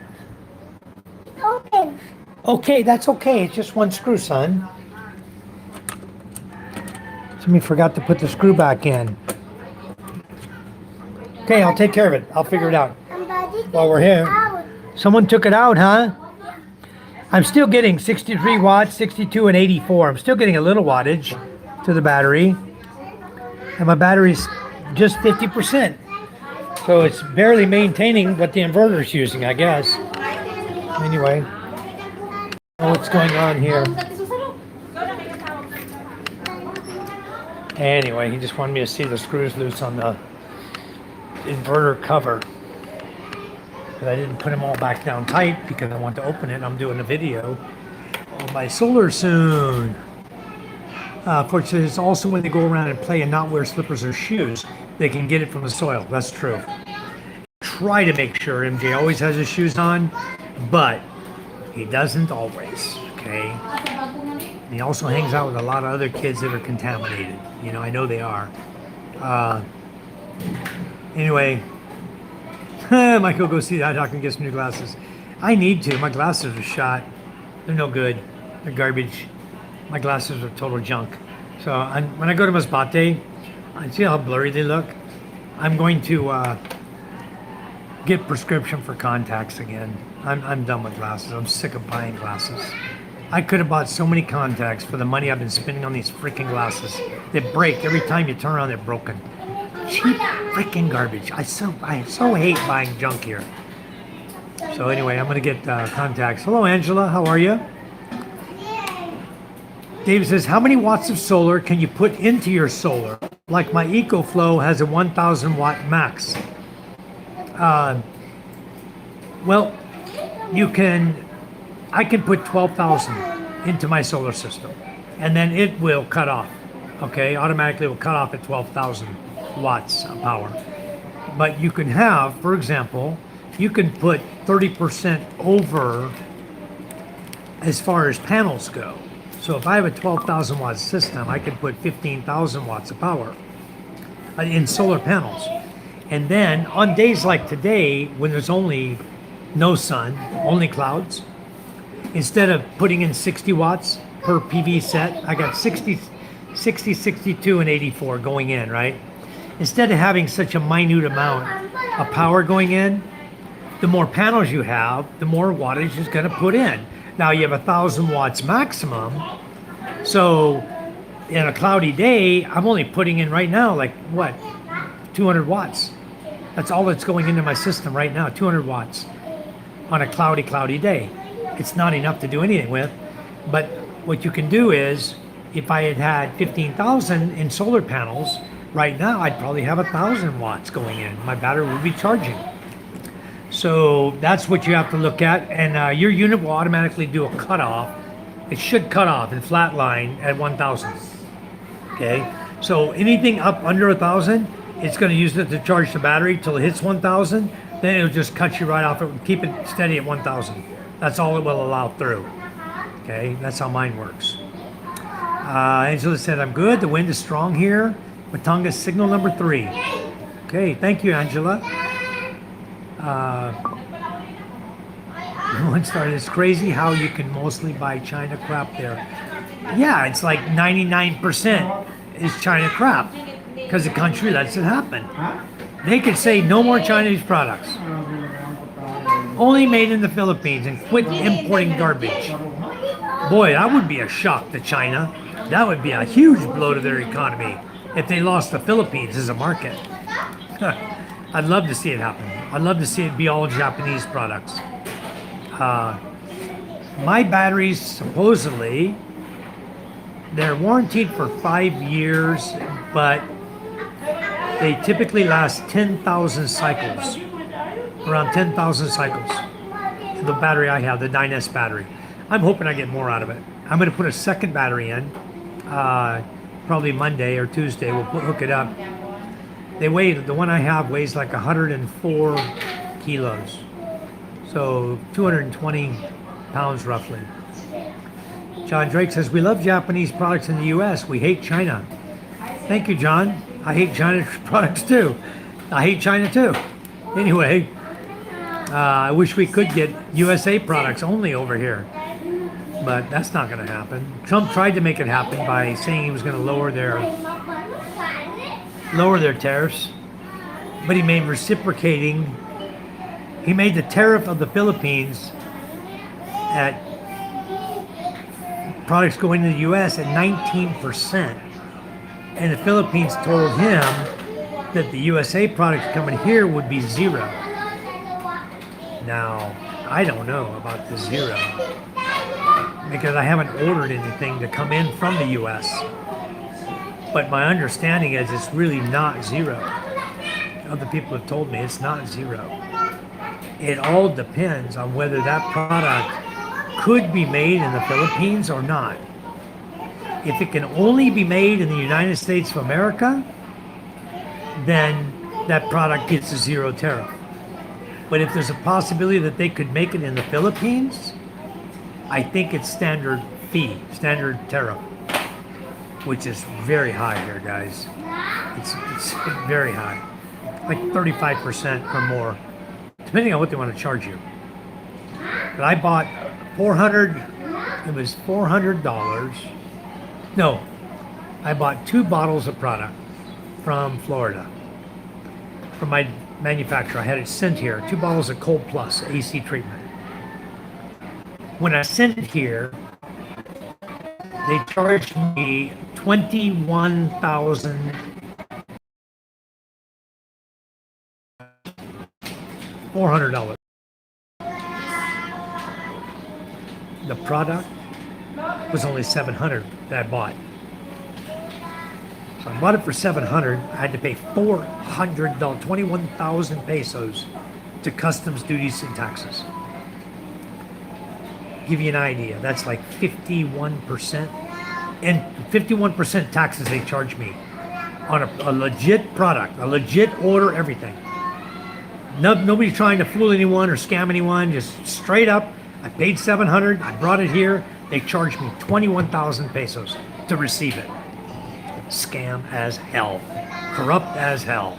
Open. Okay, that's okay. It's just one screw, son. Somebody forgot to put the screw back in. Okay, I'll take care of it. I'll figure it out. Somebody While we're take it here. out. Someone took it out, huh? I'm still getting 63 watts, 62, and 84. I'm still getting a little wattage to the battery. And my battery's just 50%. So it's barely maintaining what the inverter's using, I guess. Anyway. What's going on here? Anyway, he just wanted me to see the screws loose on the inverter cover. But I didn't put them all back down tight because I want to open it. I'm doing a video on my solar soon. Fortunately, it's also when they go around and play and not wear slippers or shoes, they can get it from the soil. That's true. Try to make sure MJ always has his shoes on, but he doesn't always, okay? And he also hangs out with a lot of other kids that are contaminated. You know, I know they are. Anyway, Michael, go see the eye doctor and get some new glasses. I need to. My glasses are shot. They're no good. They're garbage. My glasses are total junk. So when I go to Masbate, I see how blurry they look. I'm going to get prescription for contacts again. I'm done with glasses. I'm sick of buying glasses. I could have bought so many contacts for the money I've been spending on these freaking glasses. They break every time you turn around. They're broken. Cheap freaking garbage. I so hate buying junk here. So anyway, I'm gonna get contacts. Hello, Angela. How are you? David says, how many watts of solar can you put into your solar? Like my EcoFlow has a 1,000 watt max. Well, I can put 12,000 into my solar system, and then it will cut off. Okay, automatically it will cut off at 12,000 watts of power. But you can have, for example, you can put 30% over as far as panels go. So if I have a 12,000 watt system, I can put 15,000 watts of power in solar panels. And then on days like today, when there's only no sun, only clouds, instead of putting in 60 watts per PV set, I got 60, 62, and 84 going in, right? Instead of having such a minute amount of power going in, the more panels you have, the more wattage is going to put in. Now you have 1,000 watts maximum. So in a cloudy day, I'm only putting in right now, like what, 200 watts. That's all that's going into my system right now, 200 watts on a cloudy day. It's not enough to do anything with. But what you can do is, if I had 15,000 in solar panels, right now I'd probably have 1,000 watts going in. My battery would be charging. So that's what you have to look at, and your unit will automatically do a cutoff. It should cut off and flatline at 1,000. Okay, so anything up under 1,000, it's going to use it to charge the battery till it hits 1,000. Then it'll just cut you right off it and keep it steady at 1,000. That's all it will allow through. Okay, that's how mine works. Angela said, I'm good. The wind is strong here. Matonga signal number 3. Okay, thank you, Angela. One started. It's crazy how you can mostly buy China crap there. Yeah, it's like 99% is China crap because the country lets it happen. They could say no more Chinese products, only made in the Philippines, and quit importing garbage. Boy, that would be a shock to China. That would be a huge blow to their economy if they lost the Philippines as a market. I'd love to see it happen. I'd love to see it be all Japanese products. My batteries, supposedly, they're warranted for 5 years, but they typically last 10,000 cycles. Around 10,000 cycles. The battery I have, the 9S battery. I'm hoping I get more out of it. I'm going to put a second battery in, probably Monday or Tuesday. We'll hook it up They weigh, the one I have weighs like 104 kilos. So 220 pounds roughly. John Drake says, we love Japanese products in the US. We hate China. Thank you, John. I hate China products too. I hate China too. Anyway, I wish we could get USA products only over here. But that's not going to happen. Trump tried to make it happen by saying he was going to lower their tariffs. But he made reciprocating. He made the tariff of the Philippines at products going to the U.S. at 19%. And the Philippines told him that the USA products coming here would be zero. Now, I don't know about the zero because I haven't ordered anything to come in from the U.S. But my understanding is it's really not zero. Other people have told me it's not zero. It all depends on whether that product could be made in the Philippines or not. If it can only be made in the United States of America, then that product gets a zero tariff. But if there's a possibility that they could make it in the Philippines, I think it's standard fee, standard tariff, which is very high here, guys. It's very high, like 35% or more, depending on what they want to charge you. But I bought it was $400. No, I bought 2 bottles of product from Florida, from my manufacturer. I had it sent here, 2 bottles of Cold Plus AC treatment. When I sent it here, they charged me $21,400. The product was only $700 that I bought. So I bought it for $700. I had to pay $400, 21,000 pesos to customs duties and taxes. Give you an idea, that's like 51%. And 51% taxes they charge me on a legit product, a legit order, everything. Nobody's trying to fool anyone or scam anyone, just straight up. I paid $700, I brought it here, they charged me 21,000 pesos to receive it. Scam as hell, corrupt as hell.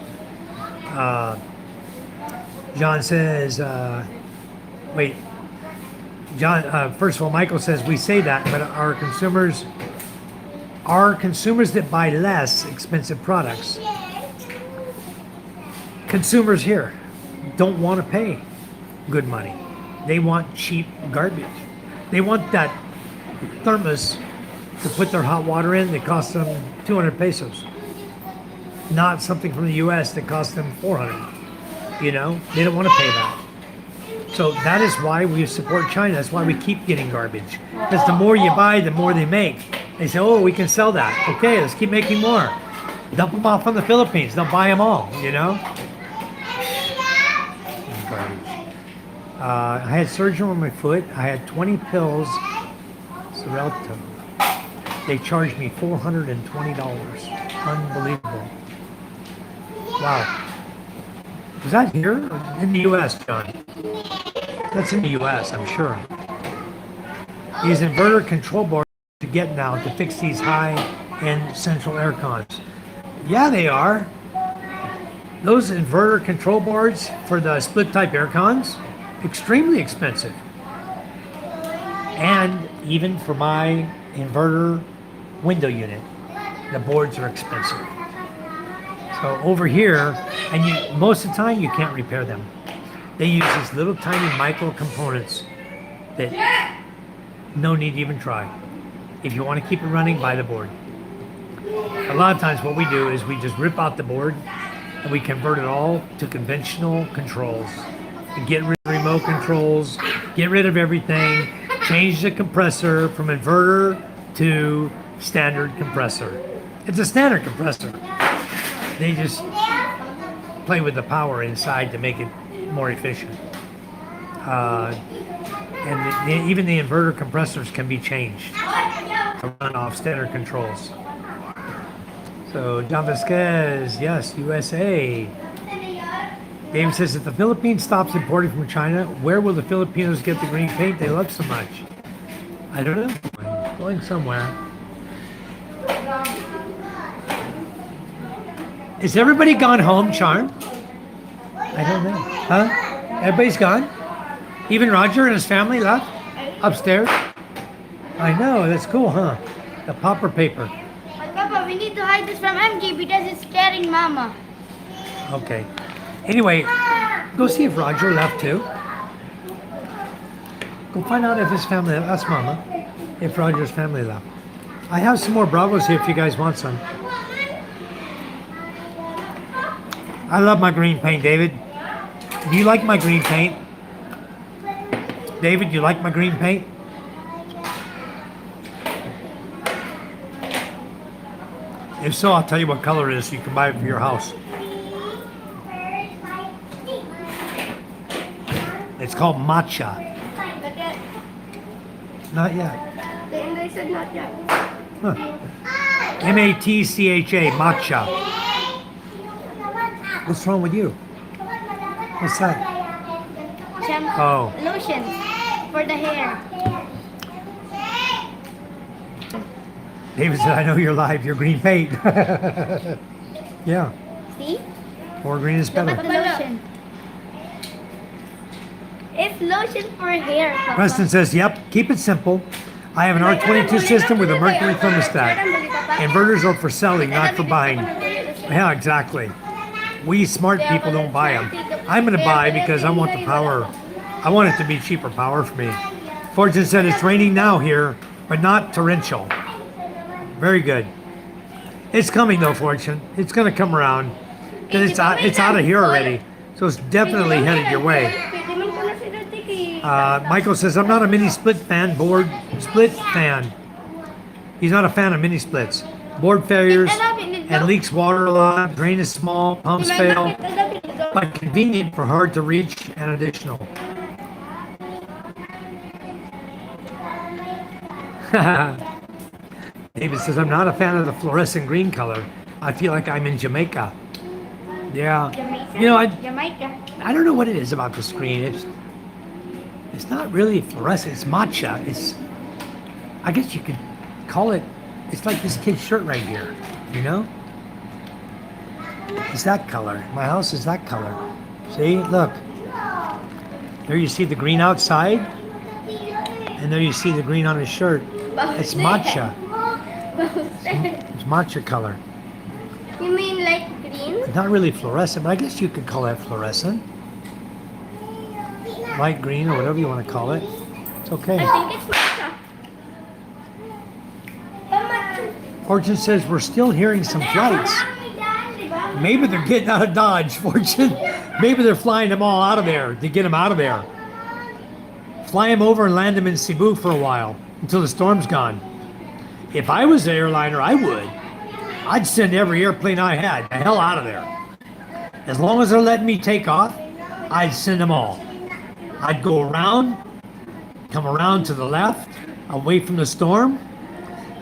John says, John, first of all, Michael says, we say that, but our consumers that buy less expensive products, consumers here don't want to pay good money. They want cheap garbage. They want that thermos to put their hot water in that costs them 200 pesos. Not something from the US that costs them 400. You know, they don't want to pay that. So that is why we support China. That's why we keep getting garbage. Because the more you buy, the more they make. They say, oh, we can sell that. Okay, let's keep making more. Dump them off from the Philippines. They'll buy them all, you know? Garbage. I had surgery on my foot. I had 20 pills. Xarelto. They charged me $420. Unbelievable. Wow. Is that here or in the U.S., John? That's in the U.S., I'm sure. These inverter control boards to get now to fix these high-end central air cons. Yeah, they are. Those inverter control boards for the split-type air cons, extremely expensive. And even for my inverter window unit, the boards are expensive. So over here, and most of the time you can't repair them. They use these little tiny micro components that no need to even try. If you want to keep it running, buy the board. A lot of times what we do is we just rip out the board and we convert it all to conventional controls. And get rid of remote controls, get rid of everything, change the compressor from inverter to standard compressor. It's a standard compressor. They just play with the power inside to make it more efficient. Even the inverter compressors can be changed to run off standard controls. So John Vasquez, yes, USA. David says, if the Philippines stops importing from China, where will the Filipinos get the green paint they love so much? I don't know. I'm going somewhere. Is everybody gone home, Charm? I don't know. Huh? Everybody's gone? Even Roger and his family left? Upstairs? I know, that's cool, huh? The popper paper. But Papa, we need to hide this from MJ because it's scaring Mama. Okay. Anyway, go see if Roger left too. Go find out if his family left. Ask Mama if Roger's family left. I have some more Bravos here if you guys want some. I love my green paint, David. Do you like my green paint? David, you like my green paint? If so, I'll tell you what color it is so you can buy it for your house. It's called matcha. Not yet. Not yet. The English said not yet. Huh. M-A-T-C-H-A, matcha. What's wrong with you? What's that? Oh. Lotion for the hair. David said, I know you're live. You're green paint. Yeah. See? More green is Look at better. the lotion. It's lotion for hair, Papa. Preston says, yep, keep it simple. I have an R22 system with a mercury thermostat. Inverters are for selling, not for buying. Yeah, exactly. We smart people don't buy them. I'm going to buy because I want the power. I want it to be cheaper power for me. Fortune said it's raining now here, but not torrential. Very good. It's coming though, Fortune. It's going to come around because it's out of here already. So it's definitely headed your way. Michael says, I'm not a mini split fan, split fan. He's not a fan of mini splits. Board failures and leaks water a lot, drain is small, pumps fail, but convenient for hard to reach and additional. David says, I'm not a fan of the fluorescent green color. I feel like I'm in Jamaica. Yeah. You know, I don't know what it is about the screen. It's not really fluorescent. It's matcha. I guess you could call it. It's like this kid's shirt right here. You know? It's that color. My house is that color. See? Look. There you see the green outside. And there you see the green on his shirt. It's matcha. It's matcha color. You mean like green? It's not really fluorescent, but I guess you could call that fluorescent. Light green or whatever you want to call it. It's okay. I think it's matcha. Fortune says we're still hearing some flights. Maybe they're getting out of Dodge, Fortune. Maybe they're flying them all out of there to get them out of there. Fly them over and land them in Cebu for a while until the storm's gone. If I was the airliner, I would. I'd send every airplane I had the hell out of there. As long as they're letting me take off, I'd send them all. I'd go around, come around to the left, away from the storm,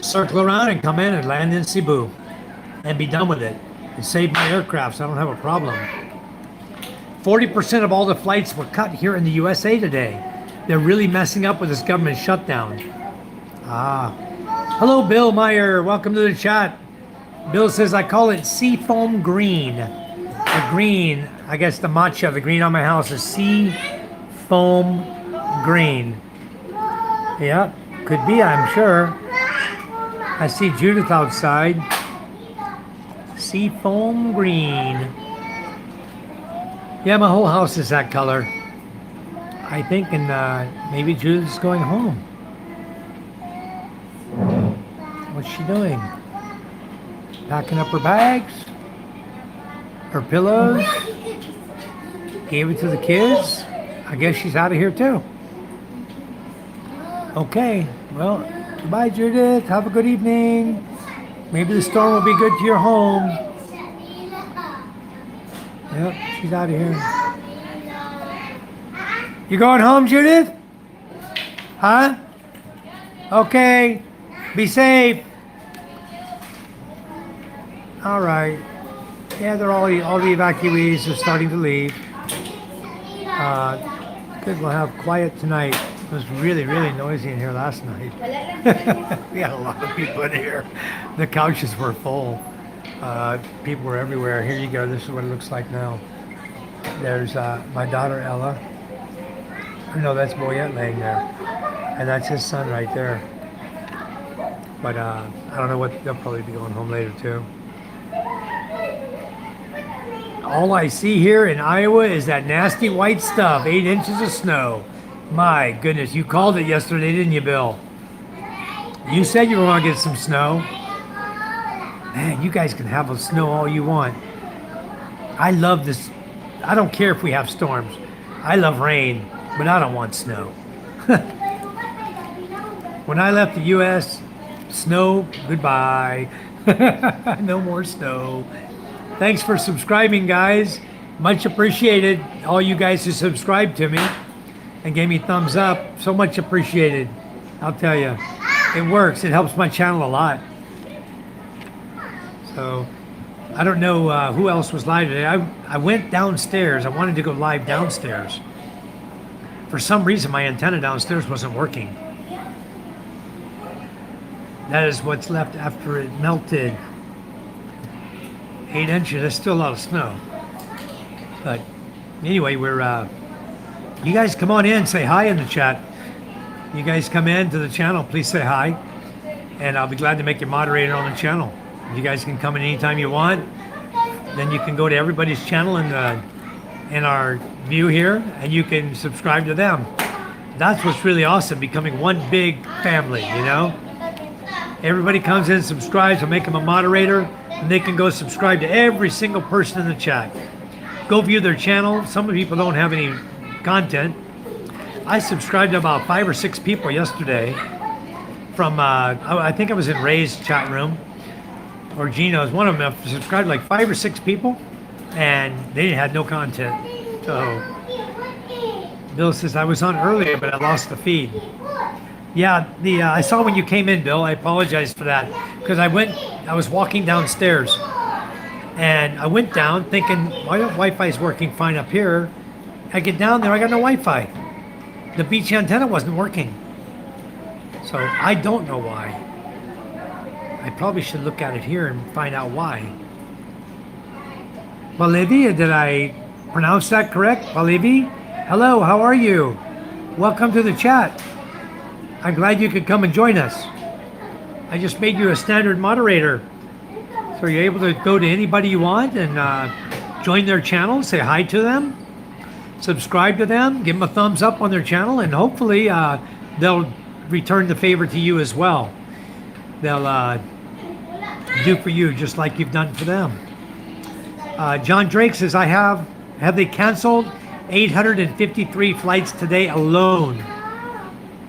circle around and come in and land in Cebu and be done with it and save my aircraft so I don't have a problem. 40% of all the flights were cut here in the USA today. They're really messing up with this government shutdown. Hello, Bill Meyer. Welcome to the chat. Bill says, I call it sea foam green. The green, I guess the matcha, the green on my house is sea foam green. Yeah, could be, I'm sure. I see Judith outside. Sea foam green. Yeah, my whole house is that color. I think, and maybe Judith's going home. What's she doing? Packing up her bags? Her pillows? Gave it to the kids? I guess she's out of here too. Okay, well, goodbye, Judith. Have a good evening. Maybe the storm will be good to your home. Yep, she's out of here. You going home, Judith? Huh? Okay. Be safe. All right. Yeah, all the evacuees are starting to leave. Good, we'll have quiet tonight. It was really, really noisy in here last night. We had a lot of people in here. The couches were full. People were everywhere. Here you go. This is what it looks like now. There's my daughter Ella. No, that's Boyette laying there. And that's his son right there. But I don't know what, they'll probably be going home later too. All I see here in Iowa is that nasty white stuff, 8 inches of snow. My goodness, you called it yesterday, didn't you, Bill? You said you were going to get some snow. Man, you guys can have the snow all you want. I love this. I don't care if we have storms. I love rain, but I don't want snow. When I left the U.S., snow, goodbye. No more snow. Thanks for subscribing, guys. Much appreciated. All you guys who subscribed to me and gave me thumbs up. So much appreciated. I'll tell you. It works. It helps my channel a lot. So, I don't know who else was live today. I went downstairs. I wanted to go live downstairs. For some reason, my antenna downstairs wasn't working. That is what's left after it melted. 8 inches, that's still a lot of snow. But anyway, you guys come on in, say hi in the chat. You guys come in to the channel, please say hi. And I'll be glad to make you moderator on the channel. You guys can come in anytime you want. Then you can go to everybody's channel in our view here, and you can subscribe to them. That's what's really awesome, becoming one big family, you know? Everybody comes in, subscribes, I'll make them a moderator, and they can go subscribe to every single person in the chat. Go view their channel. Some people don't have any content. I subscribed to about 5 or 6 people yesterday from, I think I was in Ray's chat room, or Gino's, one of them. I subscribed to like 5 or 6 people, and they had no content. So, Bill says, I was on earlier, but I lost the feed. Yeah, I saw when you came in, Bill. I apologize for that, because I was walking downstairs, and I went down thinking, why don't Wi-Fi's working fine up here? I get down there, I got no Wi-Fi. The beach antenna wasn't working. So I don't know why. I probably should look at it here and find out why. Bolivia, did I pronounce that correct? Bolivia? Hello, how are you? Welcome to the chat. I'm glad you could come and join us. I just made you a standard moderator. So you're able to go to anybody you want and join their channel, say hi to them, subscribe to them, give them a thumbs up on their channel, and hopefully they'll return the favor to you as well. They'll do for you just like you've done for them. John Drake says, have they canceled 853 flights today alone?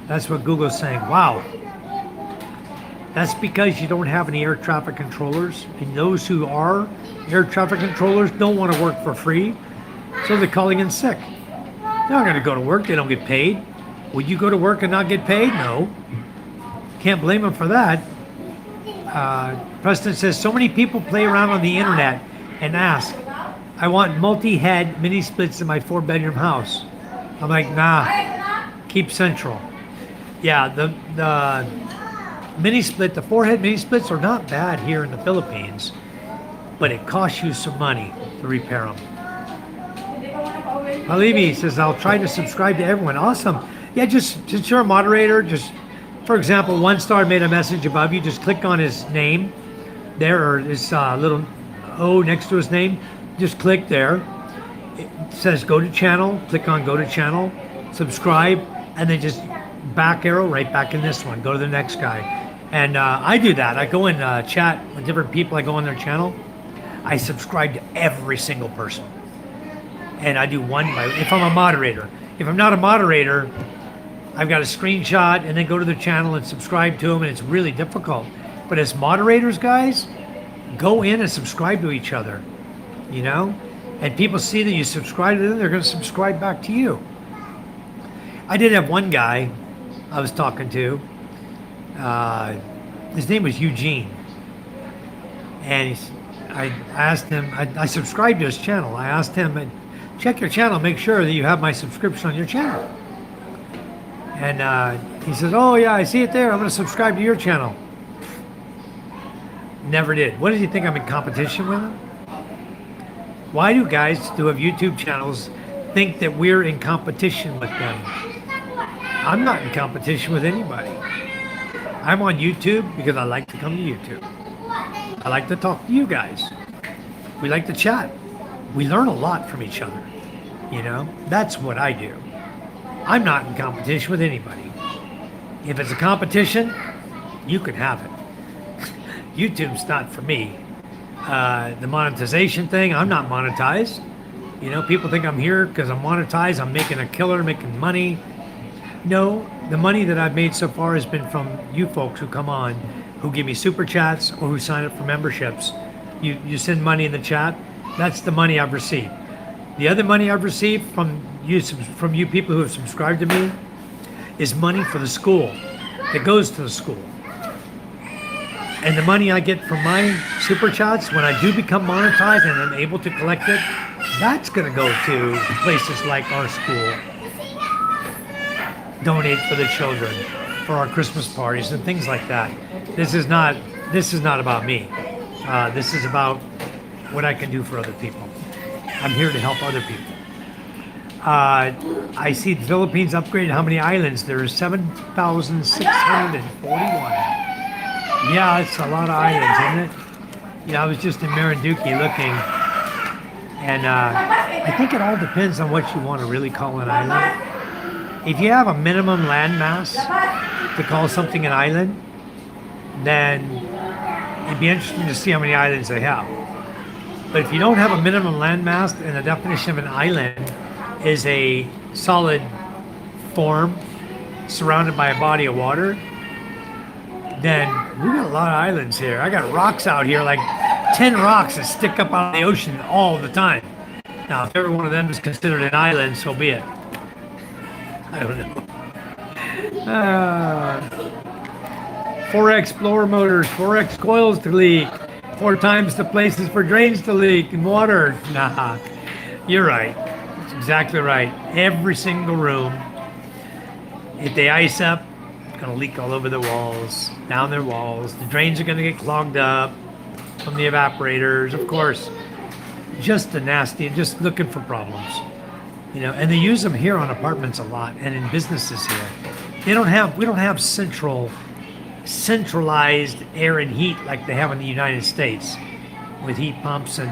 That's what Google's saying. Wow. That's because you don't have any air traffic controllers, and those who are air traffic controllers don't want to work for free, so they're calling in sick. They're not going to go to work. They don't get paid. Would you go to work and not get paid? No. Can't blame them for that. Preston says, so many people play around on the internet and ask, I want multi-head mini splits in my 4-bedroom house. I'm like, nah, keep central. Yeah, the mini split, the 4-head mini splits are not bad here in the Philippines, but it costs you some money to repair them. Halibi says, I'll try to subscribe to everyone. Awesome. Yeah, just you're a moderator, just, for example, One Star made a message above you, just click on his name there, or his little O next to his name, just click there. It says go to channel, click on go to channel, subscribe, and then just back arrow right back in this one, go to the next guy. And I do that. I go in chat with different people. I go on their channel. I subscribe to every single person. And I do one by, if I'm a moderator. If I'm not a moderator, I've got a screenshot and then go to their channel and subscribe to them, and it's really difficult. But as moderators, guys, go in and subscribe to each other, you know? And people see that you subscribe to them, they're going to subscribe back to you. I did have one guy I was talking to. His name was Eugene. And I asked him, I subscribed to his channel. I asked him, check your channel, make sure that you have my subscription on your channel. And he says, oh yeah, I see it there. I'm going to subscribe to your channel. Never did. What does he think? I'm in competition with him? Why do guys who have YouTube channels think that we're in competition with them? I'm not in competition with anybody. I'm on YouTube because I like to come to YouTube. I like to talk to you guys. We like to chat. We learn a lot from each other. You know, that's what I do. I'm not in competition with anybody. If it's a competition, you can have it. YouTube's not for me. The monetization thing, I'm not monetized. You know, people think I'm here because I'm monetized. I'm making a killer, making money. No, the money that I've made so far has been from you folks who come on, who give me super chats or who sign up for memberships. You send money in the chat. That's the money I've received. The other money I've received from you people who have subscribed to me is money for the school that goes to the school. And the money I get from my super chats, when I do become monetized and I'm able to collect it, that's going to go to places like our school. Donate for the children, for our Christmas parties and things like that. This is not about me. This is about what I can do for other people. I'm here to help other people. I see the Philippines upgraded. How many islands? There are 7,641. Yeah, it's a lot of islands, isn't it? Yeah, I was just in Marinduque looking, and I think it all depends on what you want to really call an island. If you have a minimum land mass to call something an island, then it'd be interesting to see how many islands they have. But if you don't have a minimum land mass, and the definition of an island is a solid form surrounded by a body of water, then we got a lot of islands here. I got rocks out here, like 10 rocks that stick up out of the ocean all the time. Now, if every one of them is considered an island, so be it. I don't know. 4X blower motors, 4X coils to leak, 4 times the places for drains to leak and water. Nah, you're right. That's exactly right. Every single room, if they ice up, it's going to leak all over the walls, down their walls. The drains are going to get clogged up from the evaporators, of course. Just a nasty, just looking for problems. You know, and they use them here on apartments a lot and in businesses here. We don't have centralized air and heat like they have in the United States with heat pumps and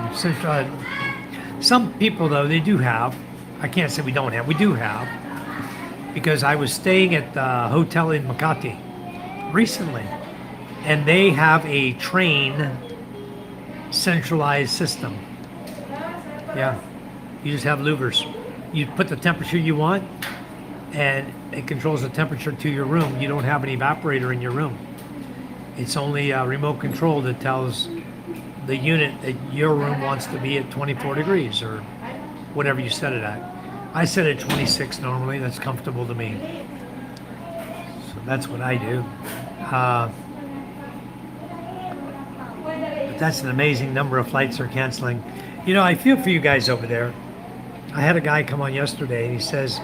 some people though, they do have. I can't say we don't have, we do have. Because I was staying at the hotel in Makati recently, and they have a train centralized system. Yeah, you just have louvers. You put the temperature you want, and it controls the temperature to your room. You don't have an evaporator in your room. It's only a remote control that tells the unit that your room wants to be at 24 degrees or whatever you set it at. I set it at 26 normally. That's comfortable to me. So that's what I do. But that's an amazing number of flights they're canceling. You know, I feel for you guys over there. I had a guy come on yesterday and he says,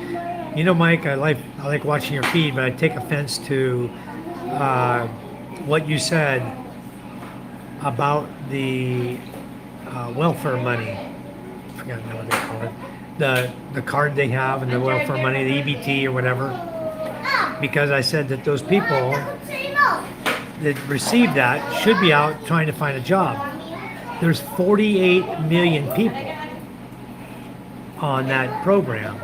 you know, Mike, I like watching your feed, but I take offense to what you said about the welfare money. I forgot what they call it. The card they have and the welfare money, the EBT or whatever. Because I said that those people that receive that should be out trying to find a job. There's 48 million people on that program.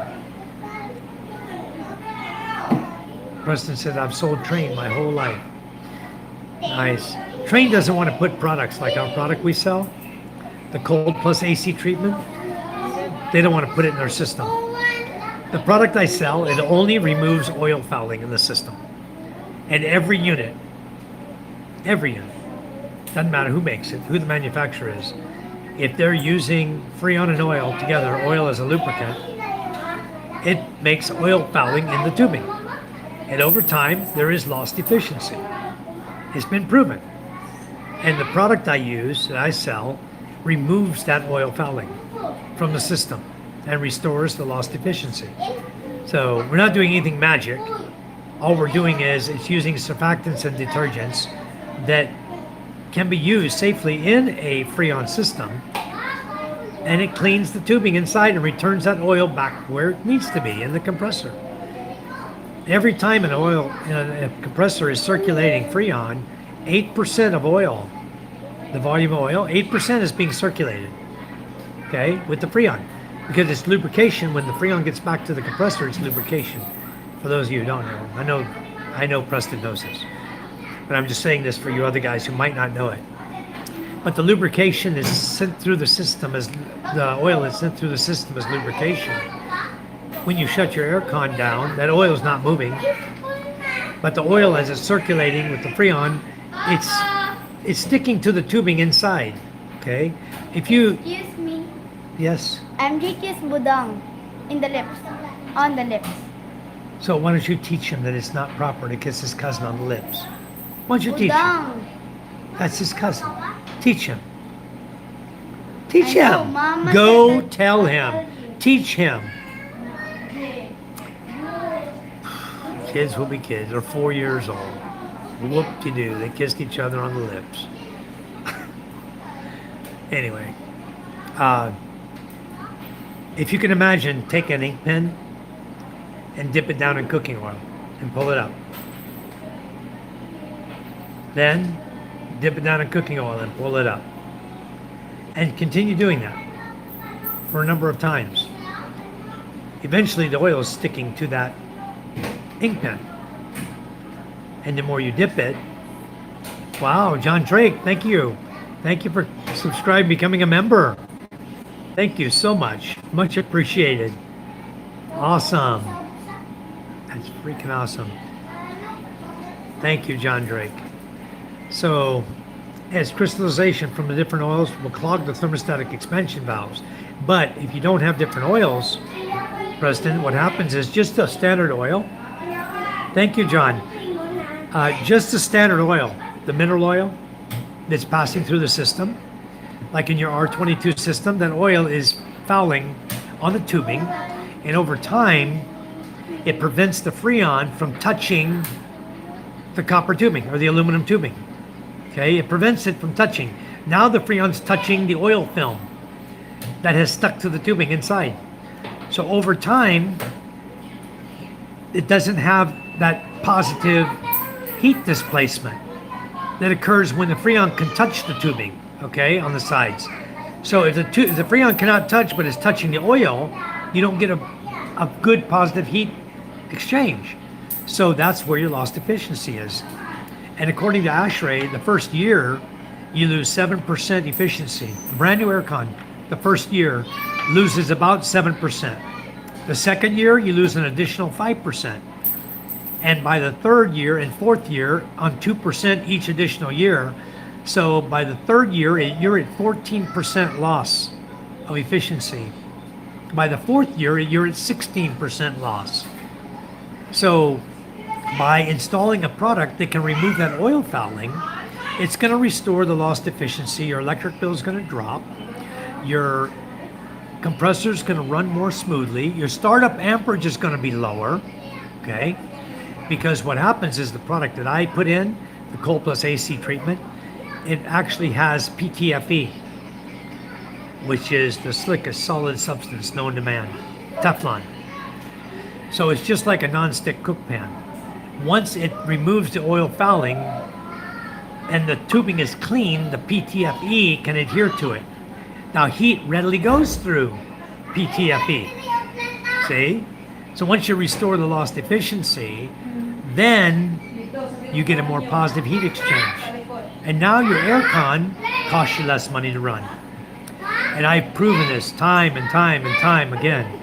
Preston said, I've sold Train my whole life. Nice. Train doesn't want to put products like our product we sell, the cold plus AC treatment. They don't want to put it in their system. The product I sell, it only removes oil fouling in the system. And every unit, doesn't matter who makes it, who the manufacturer is, if they're using Freon and oil together, oil as a lubricant, it makes oil fouling in the tubing. And over time, there is lost efficiency. It's been proven. And the product I use, that I sell, removes that oil fouling from the system and restores the lost efficiency. So we're not doing anything magic. All we're doing is it's using surfactants and detergents that can be used safely in a Freon system, and it cleans the tubing inside and returns that oil back where it needs to be in the compressor. Every time an oil in a compressor is circulating Freon, 8% of oil, the volume of oil, 8% is being circulated, okay, with the Freon. Because it's lubrication. When the Freon gets back to the compressor, it's lubrication. For those of you who don't know, I know Preston knows this, but I'm just saying this for you other guys who might not know it. But the lubrication is sent through the system as the oil is sent through the system as lubrication. When you shut your air con down, that oil is not moving, but the oil, as it's circulating with the Freon, it's sticking to the tubing inside. Okay, if you Excuse me. yes. MJ kiss budang in the lips, on the lips. So why don't you teach him that it's not proper to kiss his cousin on the lips? Why don't you teach him? Budang. That's his cousin. Teach him. Teach I know, him. Mama Go said that tell I him. told you. Teach him. Kids will be kids. They're 4 years old. Whoop-de-doo. They kissed each other on the lips. Anyway. If you can imagine, take an ink pen and dip it down in cooking oil and pull it up. Then dip it down in cooking oil and pull it up. And continue doing that for a number of times. Eventually the oil is sticking to that ink pen. And the more you dip it, wow, John Drake, thank you. Thank you for subscribing, becoming a member. Thank you so much. Much appreciated. Awesome. That's freaking awesome. Thank you, John Drake. So, as crystallization from the different oils will clog the thermostatic expansion valves. But if you don't have different oils, Preston, what happens is just a standard oil. Thank you, John. Just the standard oil, the mineral oil that's passing through the system, like in your R22 system, that oil is fouling on the tubing, and over time, it prevents the Freon from touching the copper tubing or the aluminum tubing. Okay, it prevents it from touching. Now the Freon's touching the oil film that has stuck to the tubing inside. So over time, it doesn't have that positive heat displacement that occurs when the Freon can touch the tubing, okay, on the sides. So if the Freon cannot touch but is touching the oil, you don't get a good positive heat exchange. So that's where your lost efficiency is. And according to ASHRAE, the first year, you lose 7% efficiency. A brand new aircon, the first year, loses about 7%. The second year, you lose an additional 5%. And by the third year and fourth year, on 2% each additional year. So by the third year, you're at 14% loss of efficiency. By the fourth year, you're at 16% loss. So by installing a product that can remove that oil fouling, it's going to restore the lost efficiency. Your electric bill is going to drop. Your compressor is going to run more smoothly. Your startup amperage is going to be lower, okay? Because what happens is the product that I put in, the Cold Plus AC treatment, it actually has PTFE, which is the slickest solid substance known to man, Teflon. So it's just like a non-stick cook pan. Once it removes the oil fouling and the tubing is clean, the PTFE can adhere to it. Now heat readily goes through PTFE, see? So once you restore the lost efficiency, then you get a more positive heat exchange. And now your aircon costs you less money to run. And I've proven this time and time and time again.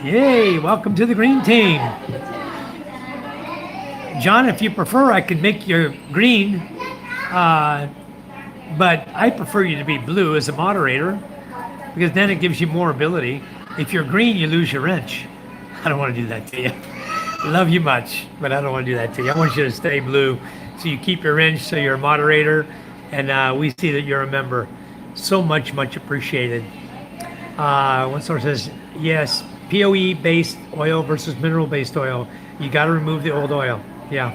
Yay, welcome to the green team. John, if you prefer, I can make you green, but I prefer you to be blue as a moderator, because then it gives you more ability. If you're green, you lose your wrench. I don't want to do that to you. I love you much, but I don't want to do that to you. I want you to stay blue, so you keep your wrench, so you're a moderator, And we see that you're a member. So much appreciated. One source says, yes, POE based oil versus mineral based oil. You got to remove the old oil. Yeah.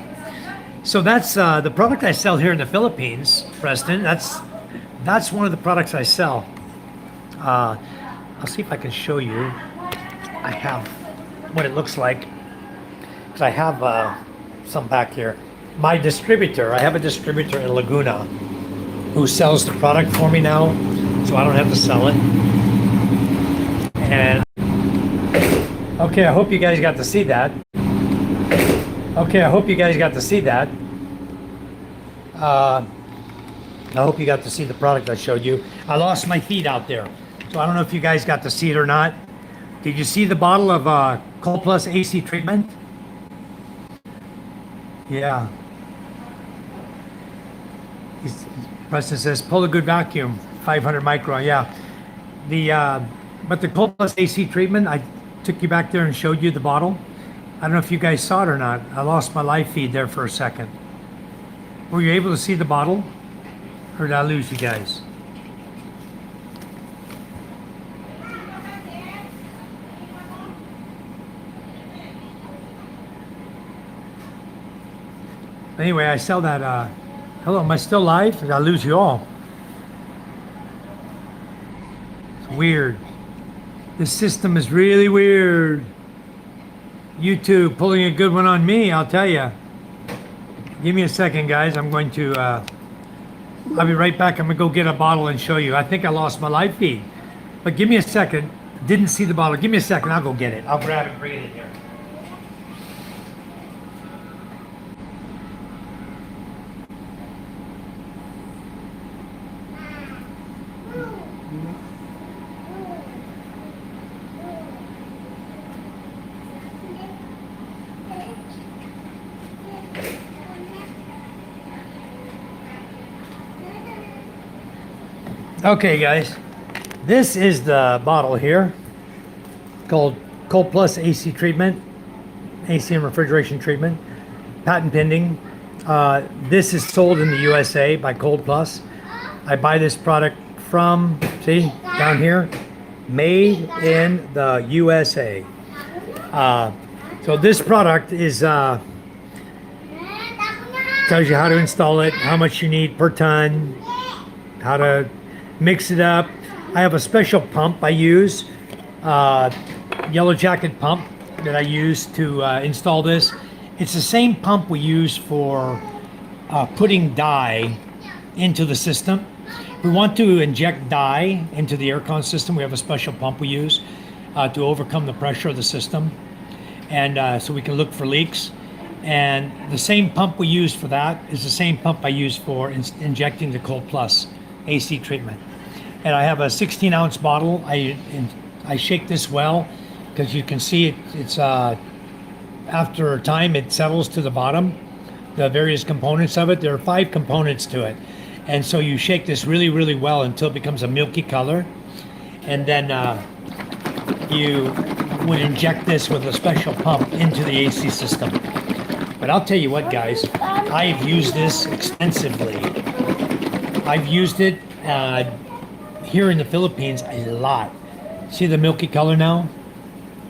So that's the product I sell here in the Philippines, Preston. That's one of the products I sell. I'll see if I can show you. I have what it looks like. Because I have some back here. My distributor, I have a distributor in Laguna who sells the product for me now, so I don't have to sell it. And okay, I hope you guys got to see that. Okay, I hope you guys got to see that. I hope you got to see the product I showed you. I lost my feed out there, so I don't know if you guys got to see it or not. Did you see the bottle of Cold Plus AC treatment? Yeah. Preston says, pull a good vacuum, 500 micron. Yeah. But the Cold Plus AC treatment, I took you back there and showed you the bottle. I don't know if you guys saw it or not. I lost my live feed there for a second. Were you able to see the bottle? Or did I lose you guys? Anyway, I sell that. Hello, am I still live? Did I lose you all? It's weird. This system is really weird. YouTube pulling a good one on me, I'll tell you. Give me a second, guys. I'm going to, I'll be right back. I'm going to go get a bottle and show you. I think I lost my live feed. But give me a second. Didn't see the bottle. Give me a second. I'll go get it. I'll grab it and bring it in here. Okay, guys, this is the bottle here called Cold Plus AC treatment, AC and refrigeration treatment, patent pending. This is sold in the USA by Cold Plus. I buy this product from, see, down here, made in the USA. So this product is, tells you how to install it, how much you need per ton, how to mix it up. I have a special pump I use, yellow jacket pump that I use to install this. It's the same pump we use for putting dye into the system. We want to inject dye into the aircon system. We have a special pump we use to overcome the pressure of the system, and so we can look for leaks. And the same pump we use for that is the same pump I use for injecting the Cold Plus AC treatment. And I have a 16-ounce bottle. I shake this well because you can see it's after a time it settles to the bottom, the various components of it. There are 5 components to it, and so you shake this really well until it becomes a milky color, and then you would inject this with a special pump into the AC system. But I'll tell you what, guys, I've used this extensively. I've used it here in the Philippines a lot. See the milky color now?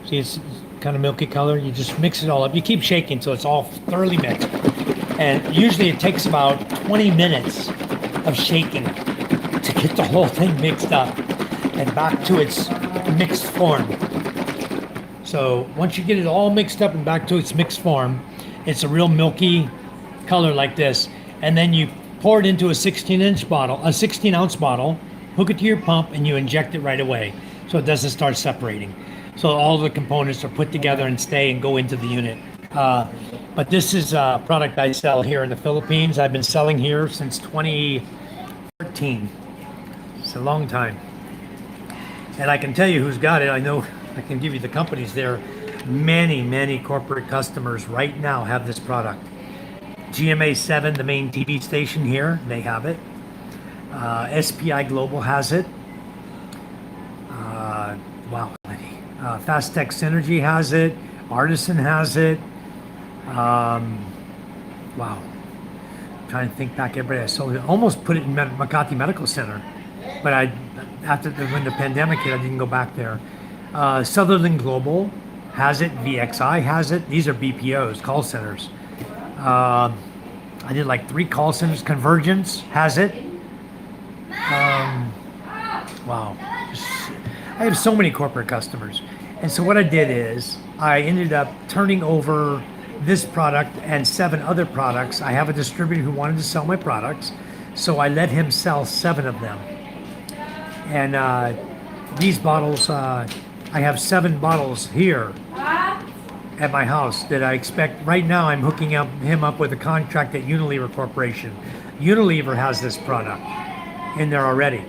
See, it's kind of milky color. You just mix it all up. You keep shaking until it's all thoroughly mixed. And usually it takes about 20 minutes of shaking to get the whole thing mixed up and back to its mixed form. So once you get it all mixed up and back to its mixed form, it's a real milky color like this. And then you pour it into a 16-ounce bottle, hook it to your pump, and you inject it right away so it doesn't start separating. So all the components are put together and stay and go into the unit. But this is a product I sell here in the Philippines. I've been selling here since 2014. It's a long time. And I can tell you who's got it. I know I can give you the companies there. Many corporate customers right now have this product. GMA 7, the main TV station here, they have it. SPI Global has it. Wow. Fast Tech Synergy has it. Artisan has it. Wow. trying to think back, everybody I sold it, almost put it in Makati Medical Center, but when the pandemic hit, I didn't go back there. Sutherland Global has it, VXI has it. These are BPOs, call centers. I did like 3 call centers. Convergence has it. Wow. I have so many corporate customers. And so what I did is I ended up turning over this product and 7 other products. I have a distributor who wanted to sell my products, so I let him sell 7 of them. And these bottles, I have 7 bottles here at my house that I expect. Right now I'm hooking him up with a contract at Unilever Corporation. Unilever has this product in there already.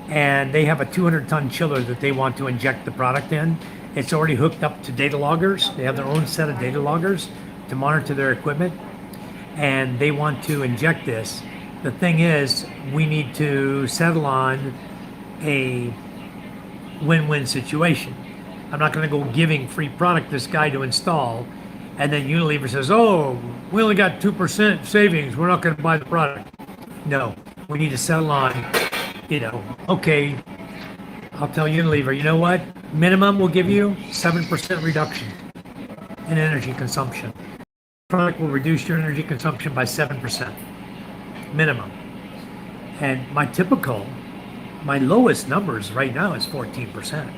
And they have a 200-ton chiller that they want to inject the product in. It's already hooked up to data loggers. They have their own set of data loggers to monitor their equipment. And they want to inject this. The thing is, we need to settle on a win-win situation. I'm not going to go giving free product to this guy to install, and then Unilever says, oh, we only got 2% savings, we're not going to buy the product. No, we need to settle on, okay, I'll tell Unilever, you know what? Minimum we'll give you 7% reduction in energy consumption. Product will reduce your energy consumption by 7%, minimum. And my lowest numbers right now is 14%.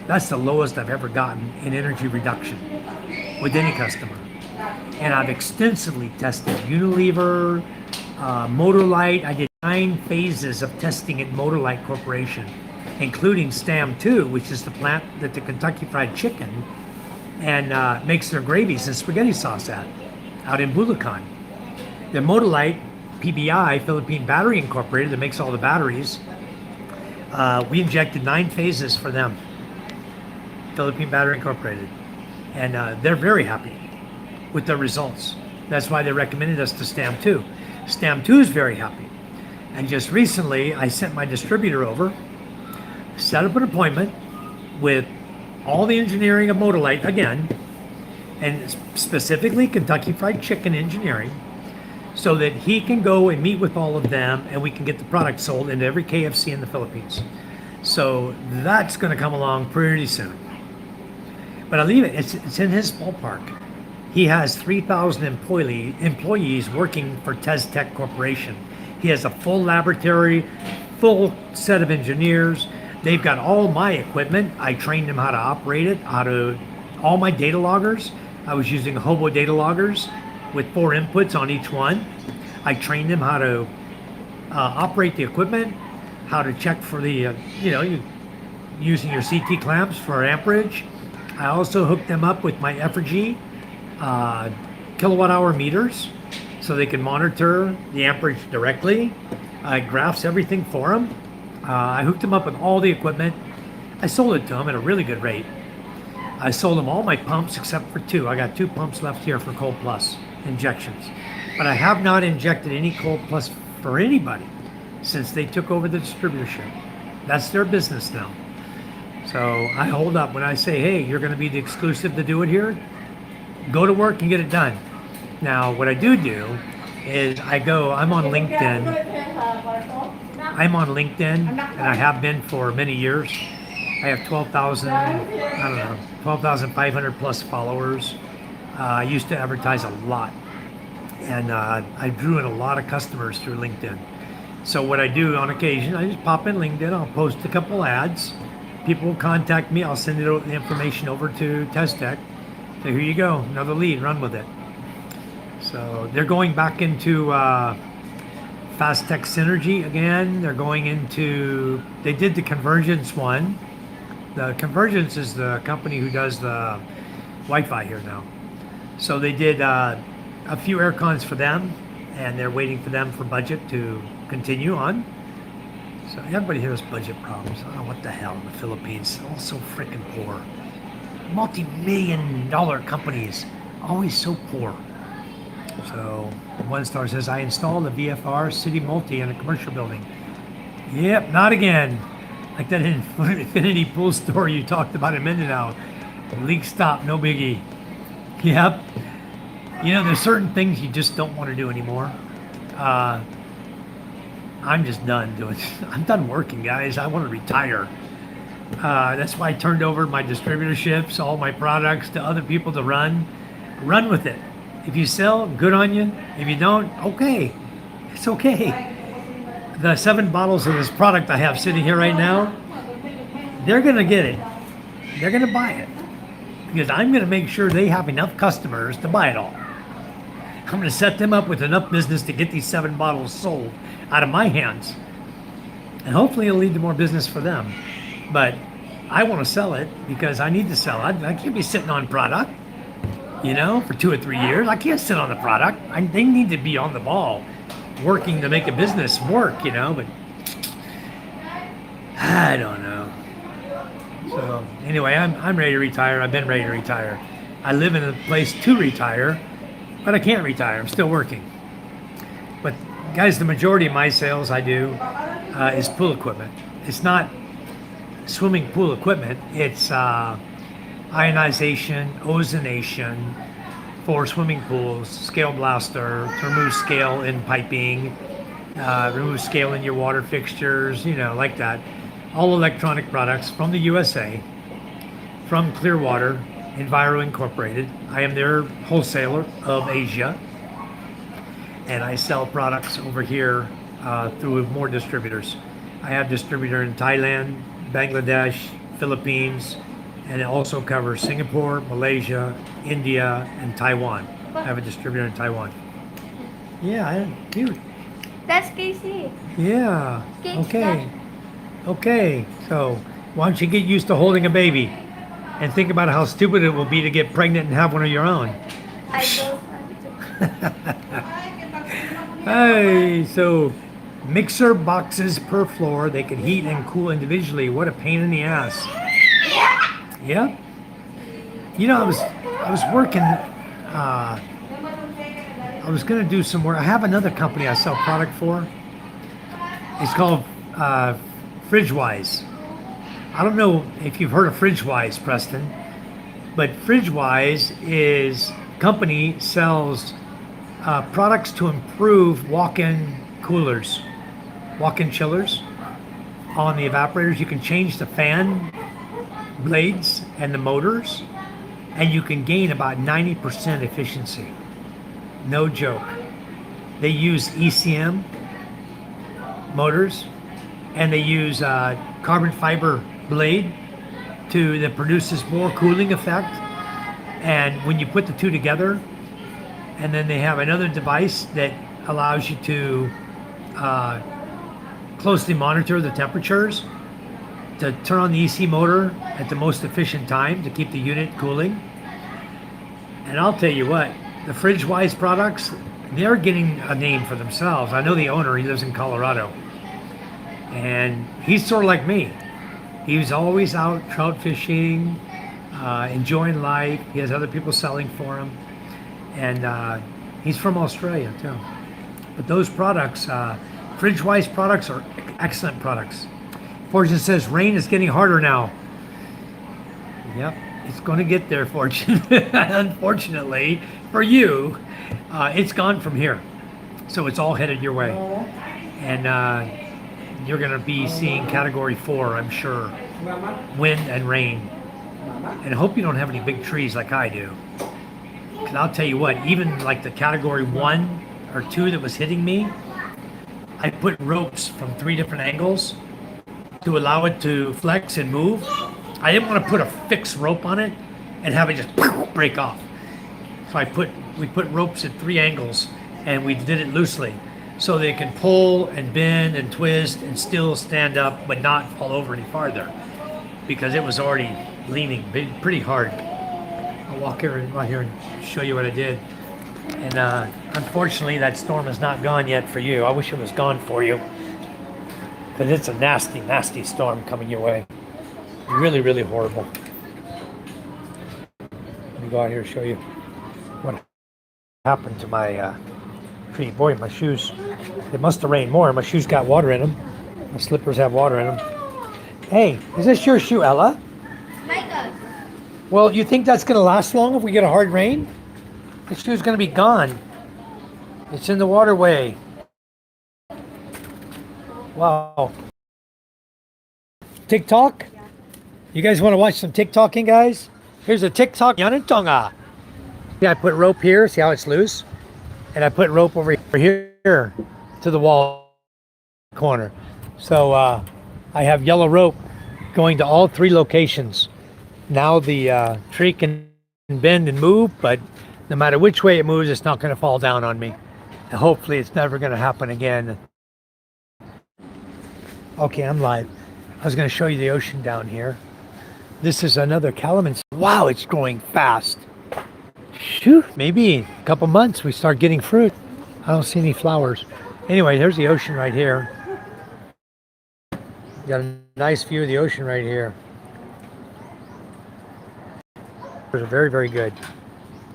That's the lowest I've ever gotten in energy reduction with any customer. And I've extensively tested Unilever, Motorlight. I did 9 phases of testing at Motorlight Corporation, including STAM2, which is the plant that the Kentucky Fried Chicken and makes their gravies and spaghetti sauce out in Bulacan. The Motorlight, PBI, Philippine Battery Incorporated, that makes all the batteries, we injected 9 phases for them. Philippine Battery Incorporated, and they're very happy with the results. That's why they recommended us to STAM2. STAM2 is very happy. And just recently, I sent my distributor over, set up an appointment with all the engineering of Motorlight again, and specifically Kentucky Fried Chicken engineering, so that he can go and meet with all of them, and we can get the product sold into every KFC in the Philippines. So that's going to come along pretty soon. But I'll leave it. It's in his ballpark. He has 3,000 employees working for TesTech Corporation. He has a full laboratory, full set of engineers. They've got all my equipment. I trained them how to operate it, all my data loggers. I was using Hobo data loggers with 4 inputs on each one. I trained them how to operate the equipment, how to check for the, using your CT clamps for amperage. I also hooked them up with my Effigy kilowatt hour meters so they can monitor the amperage directly. I graphs everything for them. I hooked them up with all the equipment. I sold it to them at a really good rate. I sold them all my pumps except for 2. I got 2 pumps left here for Cold Plus injections. But I have not injected any Cold Plus for anybody since they took over the distributorship. That's their business now. So I hold up when I say, hey, you're going to be the exclusive to do it here. Go to work and get it done. Now, what I do is I'm on LinkedIn. I'm on LinkedIn, and I have been for many years. I have 12,500 plus followers. I used to advertise a lot, and I drew in a lot of customers through LinkedIn. So what I do on occasion, I just pop in LinkedIn, I'll post a couple ads. People will contact me. I'll send the information over to TesTech. So here you go, another lead, run with it. So they're going back into Fast Tech Synergy again. They're going into, they did the Convergence one. The Convergence is the company who does the Wi-Fi here now. So they did a few air cons for them, and they're waiting for them for budget to continue on. So everybody here has budget problems. Oh, what the hell, the Philippines, all so freaking poor. Multi-million-dollar companies, always so poor. So One Star says, I installed a VFR City Multi in a commercial building. Yep, not again. Like that Infinity Pool store you talked about a minute ago. Leak stop, no biggie. Yep. There's certain things you just don't want to do anymore. I'm just done doing. I'm done working, guys. I want to retire. That's why I turned over my distributorships, all my products to other people to run. Run with it. If you sell, good on you. If you don't, okay. It's okay. The 7 bottles of this product I have sitting here right now, they're going to get it. They're going to buy it. Because I'm going to make sure they have enough customers to buy it all. I'm going to set them up with enough business to get these 7 bottles sold out of my hands. And hopefully it'll lead to more business for them. But I want to sell it because I need to sell it. I can't be sitting on product, for 2 or 3 years. I can't sit on the product. They need to be on the ball, working to make a business work, but I don't know. So anyway, I'm ready to retire. I've been ready to retire. I live in a place to retire, but I can't retire. I'm still working. But guys, the majority of my sales I do is pool equipment. It's not swimming pool equipment. It's ionization, ozonation for swimming pools, scale blaster to remove scale in piping, remove scale in your water fixtures, like that. All electronic products from the USA, from Clearwater, Enviro Incorporated. I am their wholesaler of Asia, and I sell products over here through more distributors. I have distributor in Thailand, Bangladesh, Philippines, and it also covers Singapore, Malaysia, India, and Taiwan. I have a distributor in Taiwan. Yeah, cute. That's Casey. Yeah. Cake Okay. Okay. So why don't you get used to holding a baby and think about how stupid it will be to get pregnant and have one of your own. I don't want to. Hey, so mixer boxes per floor. They can heat and cool individually. What a pain in the ass. Yeah. I was working. I was gonna do some work. I have another company I sell product for. It's called FridgeWise. I don't know if you've heard of FridgeWise, Preston, but FridgeWise is company sells products to improve walk-in coolers, walk-in chillers on the evaporators. You can change the fan blades and the motors, and you can gain about 90% efficiency. No joke. They use ECM motors, and they use carbon fiber blade that produces more cooling effect. And when you put the two together, and then they have another device that allows you to closely monitor the temperatures, to turn on the EC motor at the most efficient time to keep the unit cooling. And I'll tell you what, the FridgeWise products, they're getting a name for themselves. I know the owner, he lives in Colorado. And he's sort of like me. He was always out trout fishing, enjoying life. He has other people selling for him. And he's from Australia too. But those products, FridgeWise products are excellent products. Fortune says rain is getting harder now. Yep, it's going to get there, Fortune. Unfortunately for you, it's gone from here. So it's all headed your way. And you're going to be seeing category 4, I'm sure. Wind and rain. And I hope you don't have any big trees like I do. And I'll tell you what, even like the category 1 or 2 that was hitting me, I put ropes from 3 different angles to allow it to flex and move. I didn't want to put a fixed rope on it and have it just break off. So we put ropes at 3 angles, and we did it loosely so they can pull and bend and twist and still stand up but not fall over any farther, because it was already leaning pretty hard. I'll walk here and show you what I did. And unfortunately that storm is not gone yet for you. I wish it was gone for you, because it's a nasty, nasty storm coming your way. Really, really horrible. Let me go out here and show you what happened to my tree. Boy, my shoes, it must have rained more. My shoes got water in them. My slippers have water in them. Hey, is this your shoe, Ella? Micah. Well, you think that's going to last long if we get a hard rain? The shoe's going to be gone. It's in the waterway. Wow. TikTok? You guys want to watch some TikToking, guys? Here's a TikTok. Yanentonga. Yeah, I put rope here. See how it's loose? And I put rope over here to the wall corner. So I have yellow rope going to all 3 locations. Now the tree can bend and move, but no matter which way it moves, it's not going to fall down on me. And hopefully it's never going to happen again. Okay, I'm live. I was going to show you the ocean down here. This is another calamus. Wow, it's growing fast. Shoot, maybe a couple months we start getting fruit. I don't see any flowers. Anyway, there's the ocean right here. Got a nice view of the ocean right here. It's very, very good.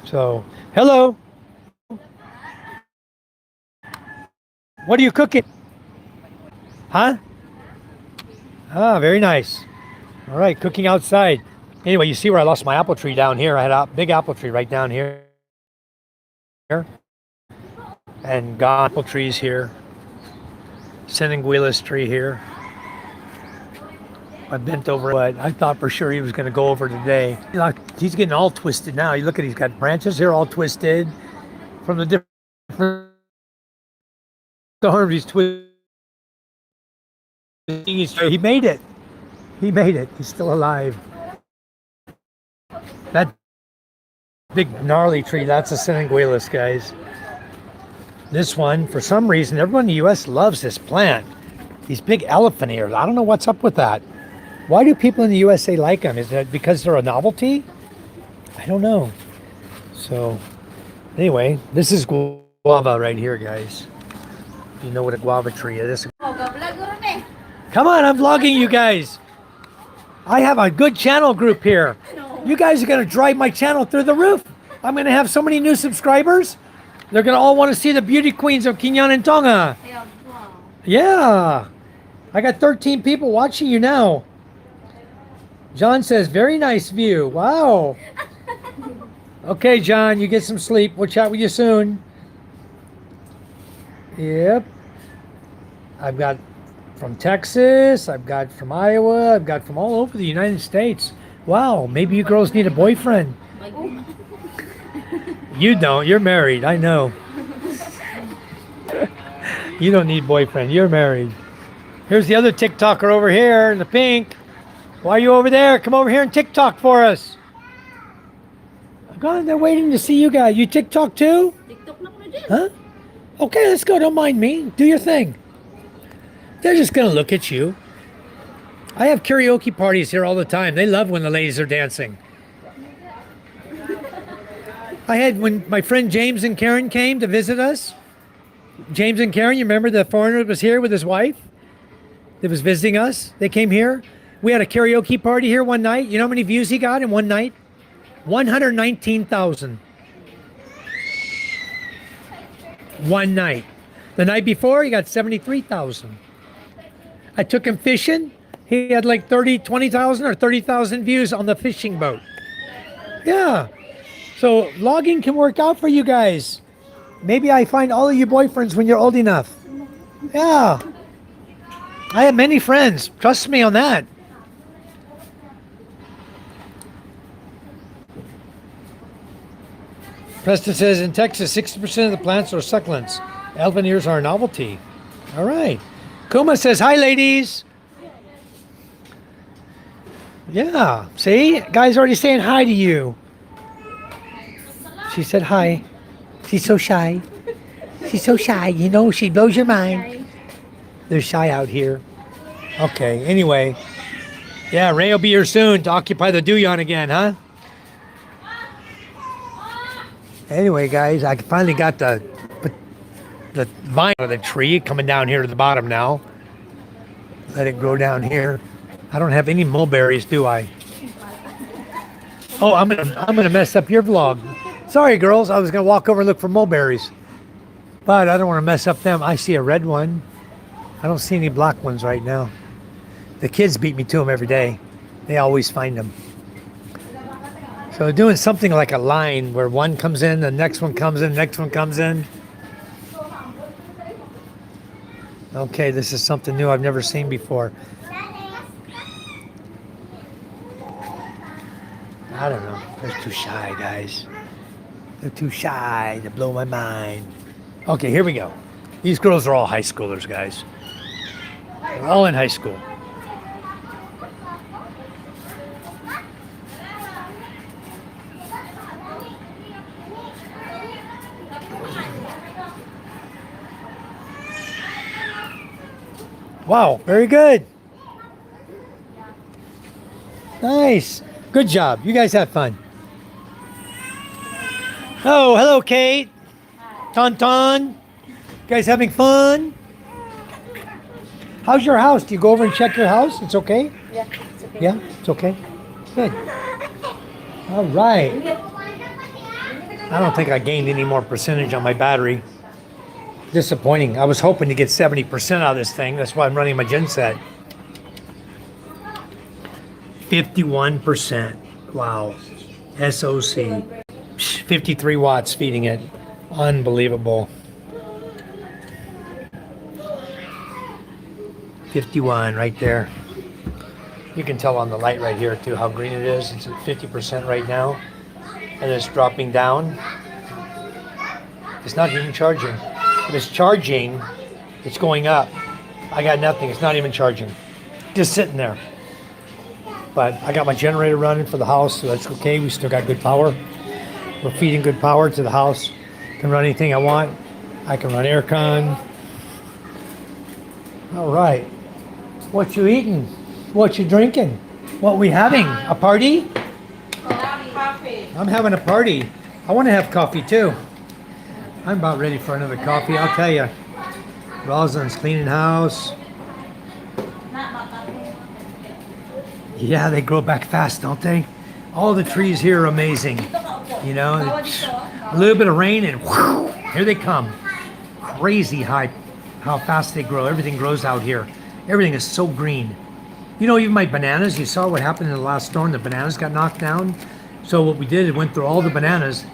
So, hello. What are you cooking? Huh? Ah, very nice. All right, cooking outside. Anyway, you see where I lost my apple tree down here. I had a big apple tree right down here. And gone apple trees here. Sinanguilas tree here. I bent over, but I thought for sure he was going to go over today. He's getting all twisted now. You look at, he's got branches here all twisted from the different storms. He's twisted. He made it. He made it. He's still alive. That big gnarly tree, that's a Sinanguilas, guys. This one, for some reason, everyone in the U.S. loves this plant. These big elephant ears. I don't know what's up with that. Why do people in the USA like them? Is it because they're a novelty? I don't know. So, anyway, this is guava right here, guys. You know what a guava tree is. Come on, I'm vlogging you guys. I have a good channel group here. You guys are going to drive my channel through the roof. I'm going to have so many new subscribers. They're going to all want to see the beauty queens of Kinyan and Tonga. Yeah. I got 13 people watching you now. John says, very nice view. Wow. Okay, John, you get some sleep. We'll chat with you soon. Yep. I've got from Texas. I've got from Iowa. I've got from all over the United States. Wow, maybe you girls need a boyfriend. You don't. You're married. I know. You don't need boyfriend. You're married. Here's the other TikToker over here in the pink. Why are you over there? Come over here and TikTok for us. God, they're waiting to see you guys. You TikTok too? Huh? Okay, let's go. Don't mind me. Do your thing. They're just going to look at you. I have karaoke parties here all the time. They love when the ladies are dancing. I had when my friend James and Karen came to visit us. James and Karen, you remember the foreigner that was here with his wife? That was visiting us? They came here. We had a karaoke party here one night. You know how many views he got in one night? 119,000. One night. The night before, he got 73,000. I took him fishing. He had like 20,000 or 30,000 views on the fishing boat. Yeah. So logging can work out for you guys. Maybe I find all of you boyfriends when you're old enough. Yeah. I have many friends. Trust me on that. Preston says in Texas, 60% of the plants are succulents. Elephant ears are a novelty. All right. Kuma says, hi, ladies. Yeah. See? Guy's already saying hi to you. She said hi. She's so shy. She's so shy. You know, she blows your mind. They're shy out here. Okay. Anyway. Yeah, Ray will be here soon to occupy the Duyan again, huh? Anyway, guys, I finally got the vine of the tree coming down here to the bottom now. Let it grow down here. I don't have any mulberries, do I? Oh, I'm gonna mess up your vlog. Sorry, girls. I was gonna walk over and look for mulberries, but I don't want to mess up them. I see a red one. I don't see any black ones right now. The kids beat me to them every day. They always find them. So doing something like a line where one comes in, the next one comes in, the next one comes in. Okay, this is something new I've never seen before. I don't know. They're too shy, guys. They're too shy to blow my mind. Okay, here we go. These girls are all high schoolers, guys. They're all in high school. Wow, very good. Nice. Good job. You guys have fun. Oh, hello, Kate. Ton. You guys having fun? How's your house? Do you go over and check your house? It's okay? Yeah, it's okay. Yeah, it's okay. Good. All right. I don't think I gained any more percentage on my battery. Disappointing. I was hoping to get 70% out of this thing. That's why I'm running my gen set. 51%. Wow. SOC. 53 watts feeding it. Unbelievable. 51 right there. You can tell on the light right here too how green it is. It's at 50% right now. And it's dropping down. It's not even charging. If it's charging, it's going up. I got nothing. It's not even charging. Just sitting there. But I got my generator running for the house, so that's okay. We still got good power. We're feeding good power to the house. Can run anything I want. I can run air con. All right. What you eating? What you drinking? What we having? A party? I'm having a party. I want to have coffee too. I'm about ready for another coffee, I'll tell you. Rosalind's cleaning house. Yeah, they grow back fast, don't they? All the trees here are amazing. You know, a little bit of rain and whoo, here they come. Crazy high, how fast they grow. Everything grows out here. Everything is so green. You know, even my bananas, you saw what happened in the last storm. The bananas got knocked down. So what we did is went through all the bananas,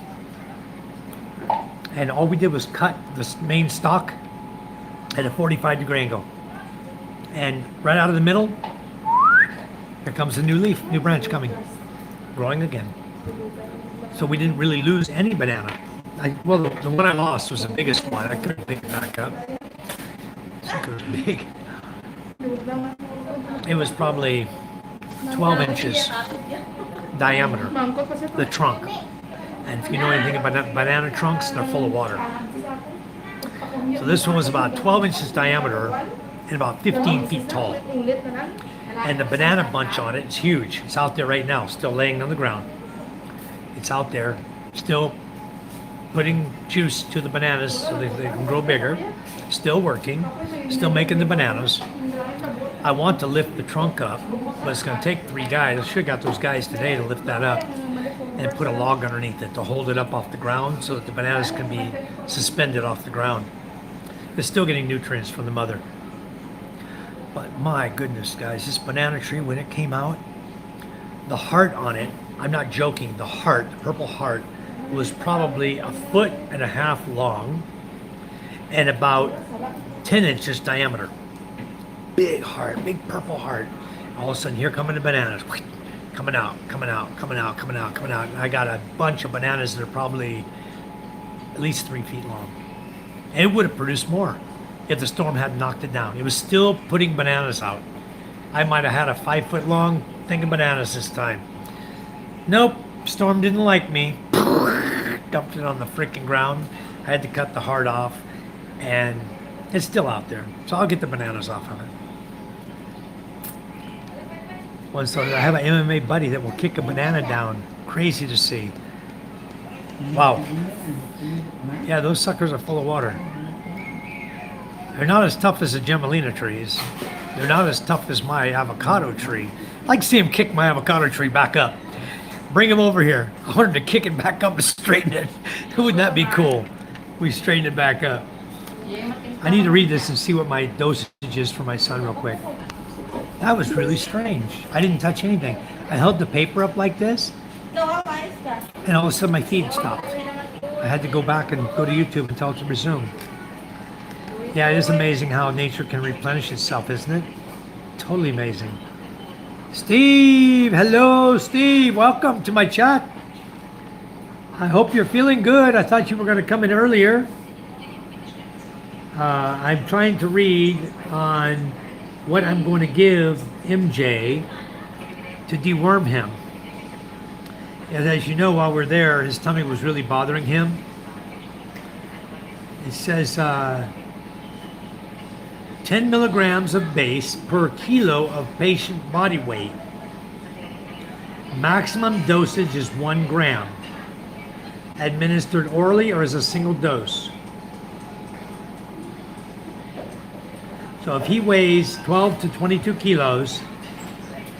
and all we did was cut the main stalk at a 45-degree angle. And right out of the middle, here comes a new leaf, new branch coming, growing again. So we didn't really lose any banana. Well, the one I lost was the biggest one. I couldn't pick it back up. It was big. It was probably 12 inches diameter, the trunk. And if you know anything about banana trunks, they're full of water. So this one was about 12 inches diameter and about 15 feet tall. And the banana bunch on it is huge. It's out there right now, still laying on the ground. It's out there, still putting juice to the bananas so they can grow bigger. Still working, still making the bananas. I want to lift the trunk up, but it's going to take 3 guys. I should have got those guys today to lift that up and put a log underneath it to hold it up off the ground so that the bananas can be suspended off the ground. It's still getting nutrients from the mother. But my goodness, guys, this banana tree, when it came out, the heart on it, I'm not joking, the heart, the purple heart, was probably 1.5 feet long and about 10 inches diameter. Big heart, big purple heart. All of a sudden, here coming the bananas. Coming out. And I got a bunch of bananas that are probably at least 3 feet long. And it would have produced more if the storm hadn't knocked it down. It was still putting bananas out. I might have had a 5-foot long thing of bananas this time. Nope, storm didn't like me. Dumped it on the freaking ground. I had to cut the heart off, and it's still out there. So I'll get the bananas off of it. So I have an MMA buddy that will kick a banana down. Crazy to see. Wow. Yeah, those suckers are full of water. They're not as tough as the Gemelina trees. They're not as tough as my avocado tree. I'd like to see him kick my avocado tree back up. Bring him over here. I want him to kick it back up and straighten it. Wouldn't that be cool? We straighten it back up. I need to read this and see what my dosage is for my son real quick. That was really strange. I didn't touch anything. I held the paper up like this, and all of a sudden my feed stopped. I had to go back and go to YouTube and tell it to resume. Yeah, it is amazing how nature can replenish itself, isn't it? Totally amazing. Steve, hello, Steve. Welcome to my chat. I hope you're feeling good. I thought you were going to come in earlier. I'm trying to read on what I'm going to give MJ to deworm him. And as you know, while we're there, his tummy was really bothering him. It says 10 milligrams of base per kilo of patient body weight. Maximum dosage is 1 gram. Administered orally or as a single dose. So if he weighs 12 to 22 kilos,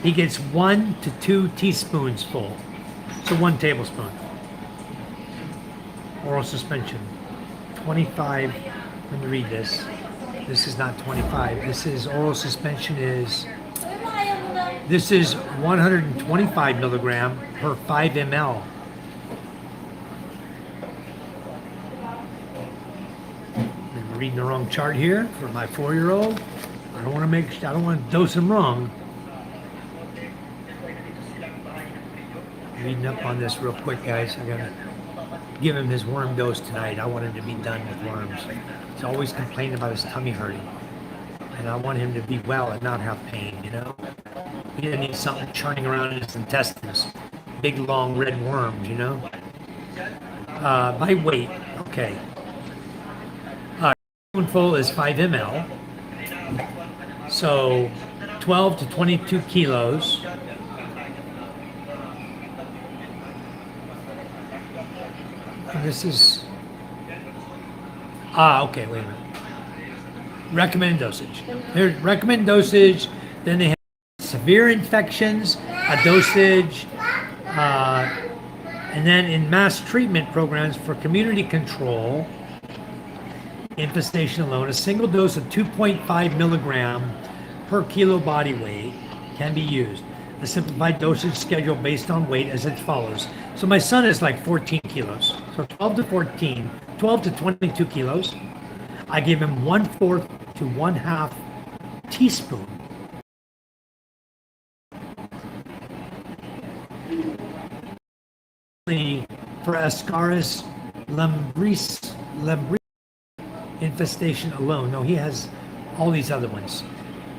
he gets 1 to 2 teaspoons full. So 1 tablespoon. Oral suspension. 25, let me read this. This is not 25. This is oral suspension this is 125 milligram per 5 ml. I'm reading the wrong chart here for my 4-year-old. I don't want to dose him wrong. Reading up on this real quick, guys. I gotta give him his worm dose tonight. I want him to be done with worms. He's always complaining about his tummy hurting. And I want him to be well and not have pain, you know? He doesn't need something churning around in his intestines. Big, long, red worms, you know? By weight, okay. Spoonful is 5 ml. So 12 to 22 kilos. And this is, okay, wait a minute. Recommended dosage. Here's recommended dosage. Then they have severe infections, a dosage, and then in mass treatment programs for community control, infestation alone, a single dose of 2.5 milligram per kilo body weight can be used. The simplified dosage schedule based on weight as it follows. So my son is like 14 kilos. So 12 to 22 kilos. I give him 1/4 to 1/2 teaspoon. For Ascaris lambris infestation alone. No, he has all these other ones.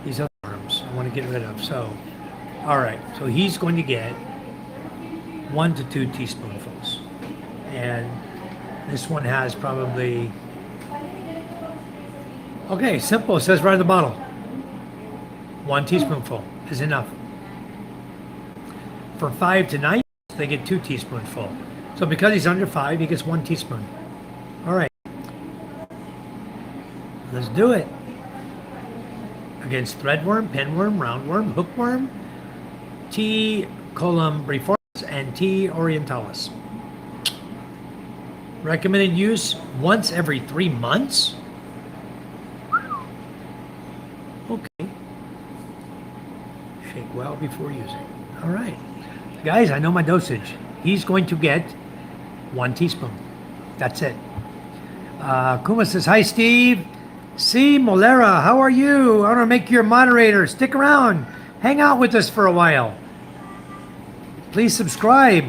These other worms I want to get rid of. So, all right. So he's going to get 1 to 2 teaspoonfuls. And this one has probably, okay, simple. It says right on the bottle. 1 teaspoonful is enough. For 5 to 9, they get 2 teaspoonful. So because he's under 5, he gets 1 teaspoon. All right. Let's do it. Against threadworm, pinworm, roundworm, hookworm, T. columbriformis, and T. orientalis. Recommended use once every 3 months. Okay. Shake well before using. All right. Guys, I know my dosage. He's going to get 1 teaspoon. That's it. Kuma says, hi, Steve. C. Molera, how are you? I want to make you a moderator. Stick around. Hang out with us for a while. Please subscribe.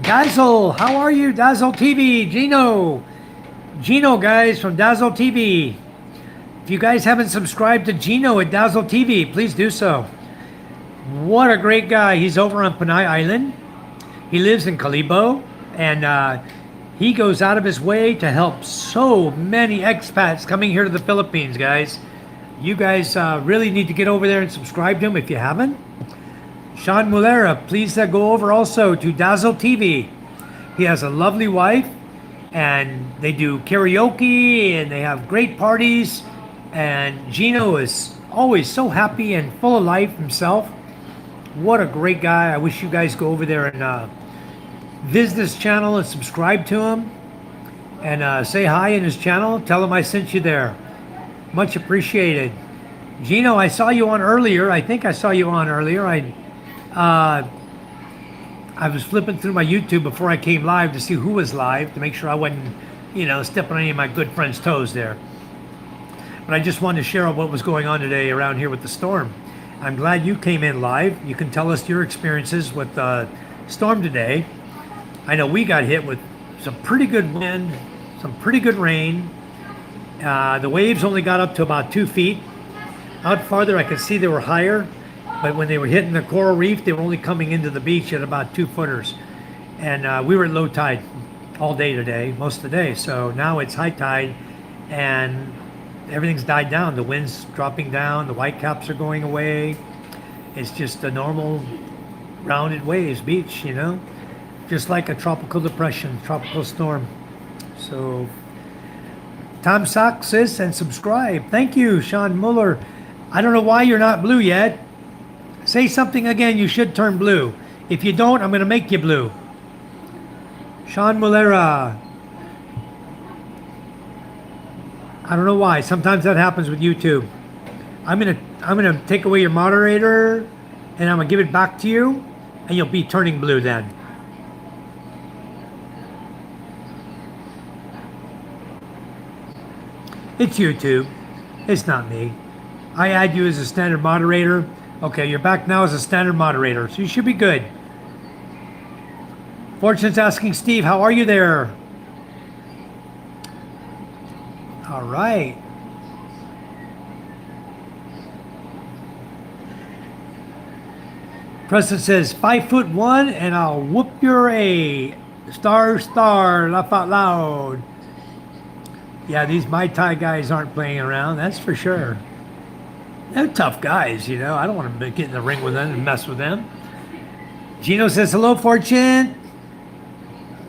Dazzle, how are you? Dazzle TV. Gino, guys, from Dazzle TV. If you guys haven't subscribed to Gino at Dazzle TV, please do so. What a great guy. He's over on Panay Island. He lives in Calibo, and he goes out of his way to help so many expats coming here to the Philippines, guys. You guys really need to get over there and subscribe to him if you haven't. Sean Mulera, please go over also to Dazzle TV. He has a lovely wife, and they do karaoke, and they have great parties. And Gino is always so happy and full of life himself. What a great guy. I wish you guys go over there and visit his channel and subscribe to him. And say hi in his channel. Tell him I sent you there. Much appreciated. Gino, I saw you on earlier. I think I saw you on earlier. I was flipping through my YouTube before I came live to see who was live, to make sure I wasn't, stepping on any of my good friends' toes there. but I just wanted to share what was going on today around here with the storm. I'm glad you came in live. You can tell us your experiences with the storm today. I know we got hit with some pretty good wind, some pretty good rain. The waves only got up to about 2 feet. Out farther, I could see they were higher, but when they were hitting the coral reef, they were only coming into the beach at about 2 footers. And we were at low tide all day today, most of the day. So now it's high tide, and everything's died down. The wind's dropping down, the whitecaps are going away. It's just a normal rounded waves beach, you know, just like a tropical depression, tropical storm. So Tom Sock says and subscribe. Thank you, Sean Muller. I don't know why you're not blue yet. Say something again. You should turn blue. If you don't, I'm going to make you blue. Sean Mullera. I don't know why. Sometimes that happens with YouTube. I'm gonna take away your moderator, and I'm gonna give it back to you, and you'll be turning blue then. It's YouTube. It's not me. I add you as a standard moderator. Okay, you're back now as a standard moderator, so you should be good. Fortune's asking Steve, how are you there? All right. Preston says 5'1" and I'll whoop your A. Star, laugh out loud. Yeah, these Mai Tai guys aren't playing around, that's for sure. They're tough guys, you know. I don't want to get in the ring with them and mess with them. Gino says hello, Fortune.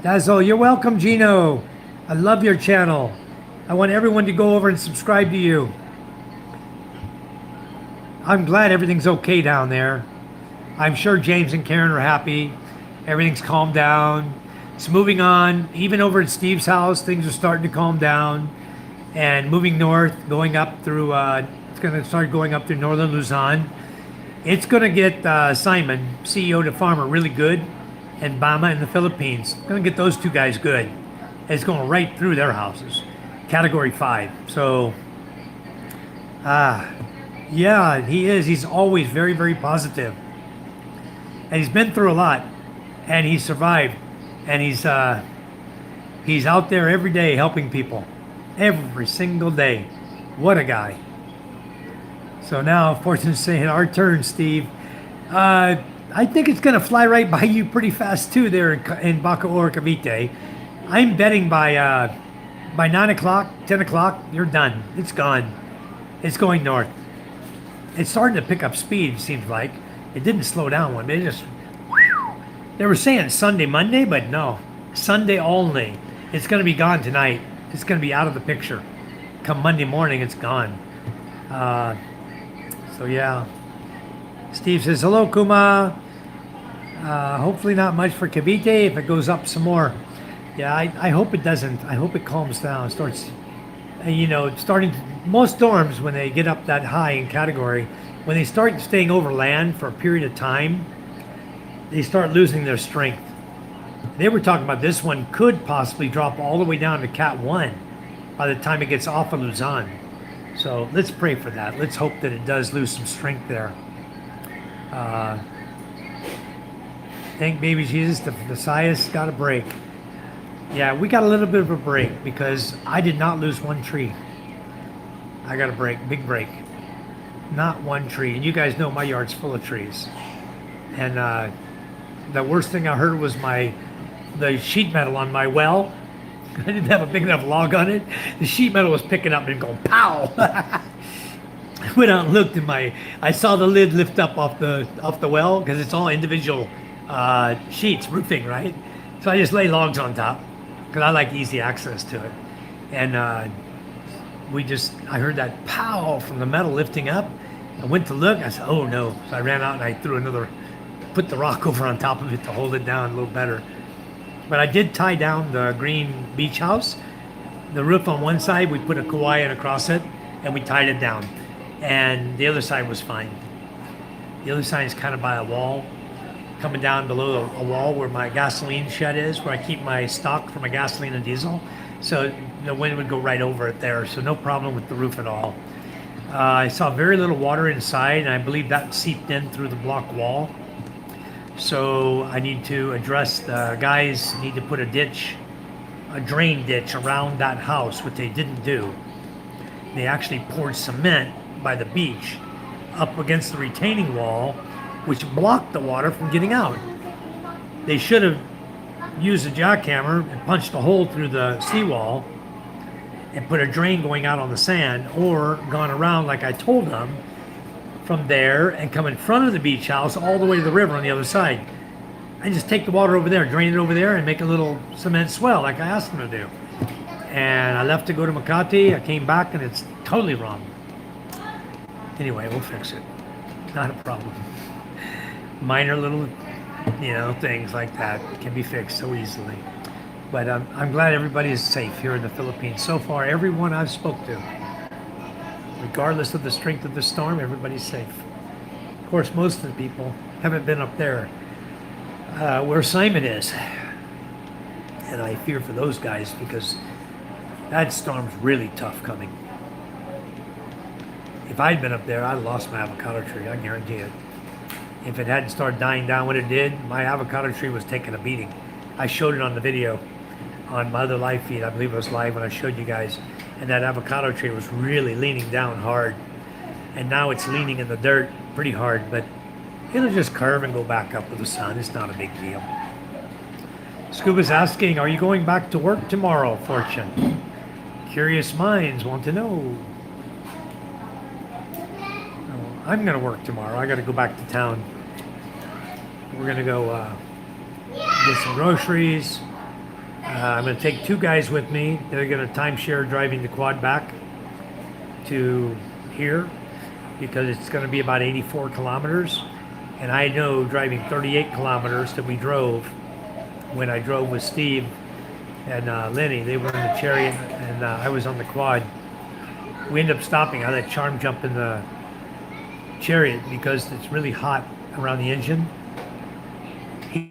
Dazzle, you're welcome, Gino. I love your channel. I want everyone to go over and subscribe to you. I'm glad everything's okay down there. I'm sure James and Karen are happy. Everything's calmed down. It's moving on. Even over at Steve's house, things are starting to calm down. And moving north, going up through, it's going to start going up through northern Luzon. It's going to get Simon, CEO to Farmer, really good. And Bama in the Philippines. It's going to get those two guys good. And it's going right through their houses. Category 5. So, yeah, he is. He's always very, very positive. And he's been through a lot. And he's survived. And he's out there every day helping people. Every single day. What a guy. So now, Fortune's saying, our turn, Steve. I think it's going to fly right by you pretty fast, too, there in Bacoor, Cavite. I'm betting by 9 o'clock, 10 o'clock, you're done. It's gone. It's going north. It's starting to pick up speed, seems like. It didn't slow down one bit. It just, they were saying Sunday, Monday, but no. Sunday only. It's going to be gone tonight. It's going to be out of the picture. Come Monday morning, it's gone. So, yeah. Steve says, hello, Kuma. Hopefully not much for Cavite if it goes up some more. Yeah, I hope it doesn't. I hope it calms down. Starts, you know, most storms, when they get up that high in category, when they start staying over land for a period of time, they start losing their strength. They were talking about this one could possibly drop all the way down to Cat 1 by the time it gets off of Luzon. So let's pray for that. Let's hope that it does lose some strength there. Thank baby Jesus, the Messiah's got a break. Yeah, we got a little bit of a break because I did not lose one tree. I got a break, big break. Not one tree. And you guys know my yard's full of trees. And the worst thing I heard was the sheet metal on my well. I didn't have a big enough log on it. The sheet metal was picking up and going pow. I went out and looked at I saw the lid lift up off the well because it's all individual sheets, roofing, right? So I just lay logs on top because I like easy access to it. And I heard that pow from the metal lifting up. I went to look, I said, oh no. So I ran out and I put the rock over on top of it to hold it down a little better. But I did tie down the green beach house. The roof on one side, we put a kawaii across it and we tied it down. And the other side was fine. The other side is kind of by a wall, coming down below a wall where my gasoline shed is, where I keep my stock for my gasoline and diesel. So the wind would go right over it there. So no problem with the roof at all. I saw very little water inside, and I believe that seeped in through the block wall. So I need to address, the guys need to put a ditch, a drain ditch around that house, which they didn't do. They actually poured cement by the beach up against the retaining wall, which blocked the water from getting out. They should have used a jackhammer and punched a hole through the seawall and put a drain going out on the sand, or gone around like I told them from there and come in front of the beach house all the way to the river on the other side. I just take the water over there, drain it over there, and make a little cement swell like I asked them to do. And I left to go to Makati. I came back and it's totally wrong. Anyway, we'll fix it. Not a problem. Minor little, things like that can be fixed so easily. But I'm glad everybody is safe here in the Philippines. So far, everyone I've spoke to, regardless of the strength of the storm, everybody's safe. Of course, most of the people haven't been up there where Simon is. And I fear for those guys because that storm's really tough coming. If I'd been up there, I'd have lost my avocado tree, I guarantee it. If it hadn't started dying down when it did, my avocado tree was taking a beating. I showed it on the video on my other live feed. I believe it was live when I showed you guys. And that avocado tree was really leaning down hard. And now it's leaning in the dirt pretty hard, but it'll just curve and go back up with the sun. It's not a big deal. Scuba's asking, are you going back to work tomorrow, Fortune? Curious minds want to know. Oh, I'm going to work tomorrow. I got to go back to town. We're going to go get some groceries. I'm going to take 2 guys with me. They're going to timeshare driving the quad back to here because it's going to be about 84 kilometers. And I know driving 38 kilometers that we drove when I drove with Steve and Lenny, they were in the chariot and I was on the quad. We ended up stopping. I let Charm jump in the chariot because it's really hot around the engine.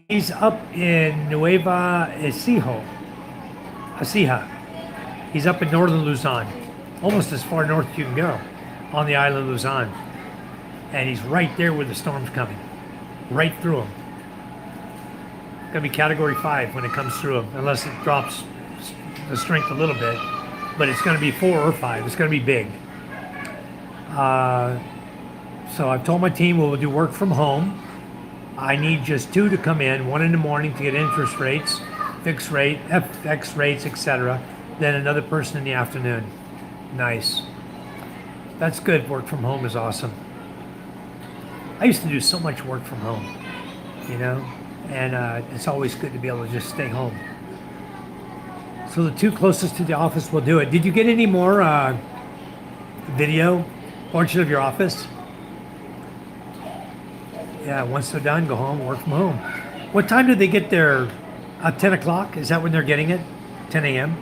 He's up in Nueva Ecija. He's up in northern Luzon, almost as far north as you can go, on the island of Luzon. And he's right there where the storm's coming, right through him. It's gonna be category 5 when it comes through him, unless it drops the strength a little bit. But it's gonna be 4 or 5. It's gonna be big. So I've told my team we'll do work from home. I need just 2 to come in, 1 in the morning to get interest rates, fixed rate, FX rates, etc. Then another person in the afternoon. Nice. That's good. Work from home is awesome. I used to do so much work from home, and it's always good to be able to just stay home. So the 2 closest to the office will do it. Did you get any more video, portrait of your office? Yeah, once they're done, go home, work from home. What time did they get there? 10 o'clock? Is that when they're getting it? 10 a.m.?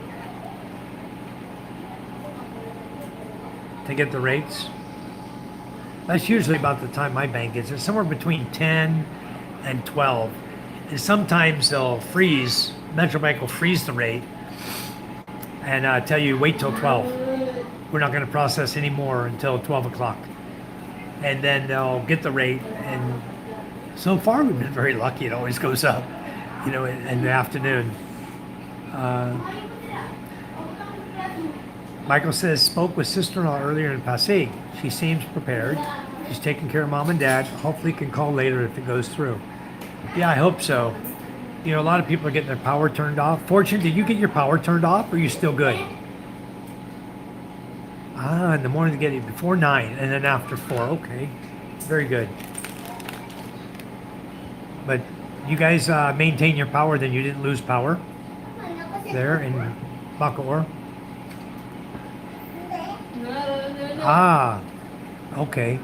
To get the rates? That's usually about the time my bank gets it. Somewhere between 10 and 12. And sometimes they'll freeze, Metro Bank will freeze the rate and tell you wait till 12. We're not going to process any more until 12 o'clock. And then they'll get the rate, and so far we've been very lucky. It always goes up, in the afternoon. Michael says, spoke with sister-in-law earlier in Pasig. She seems prepared. She's taking care of mom and dad. Hopefully can call later if it goes through. Yeah, I hope so. A lot of people are getting their power turned off. Fortune, did you get your power turned off, or are you still good? In the morning to get it before 9 and then after 4. Okay, very good. But you guys maintain your power, then you didn't lose power there in Bacoor? Okay.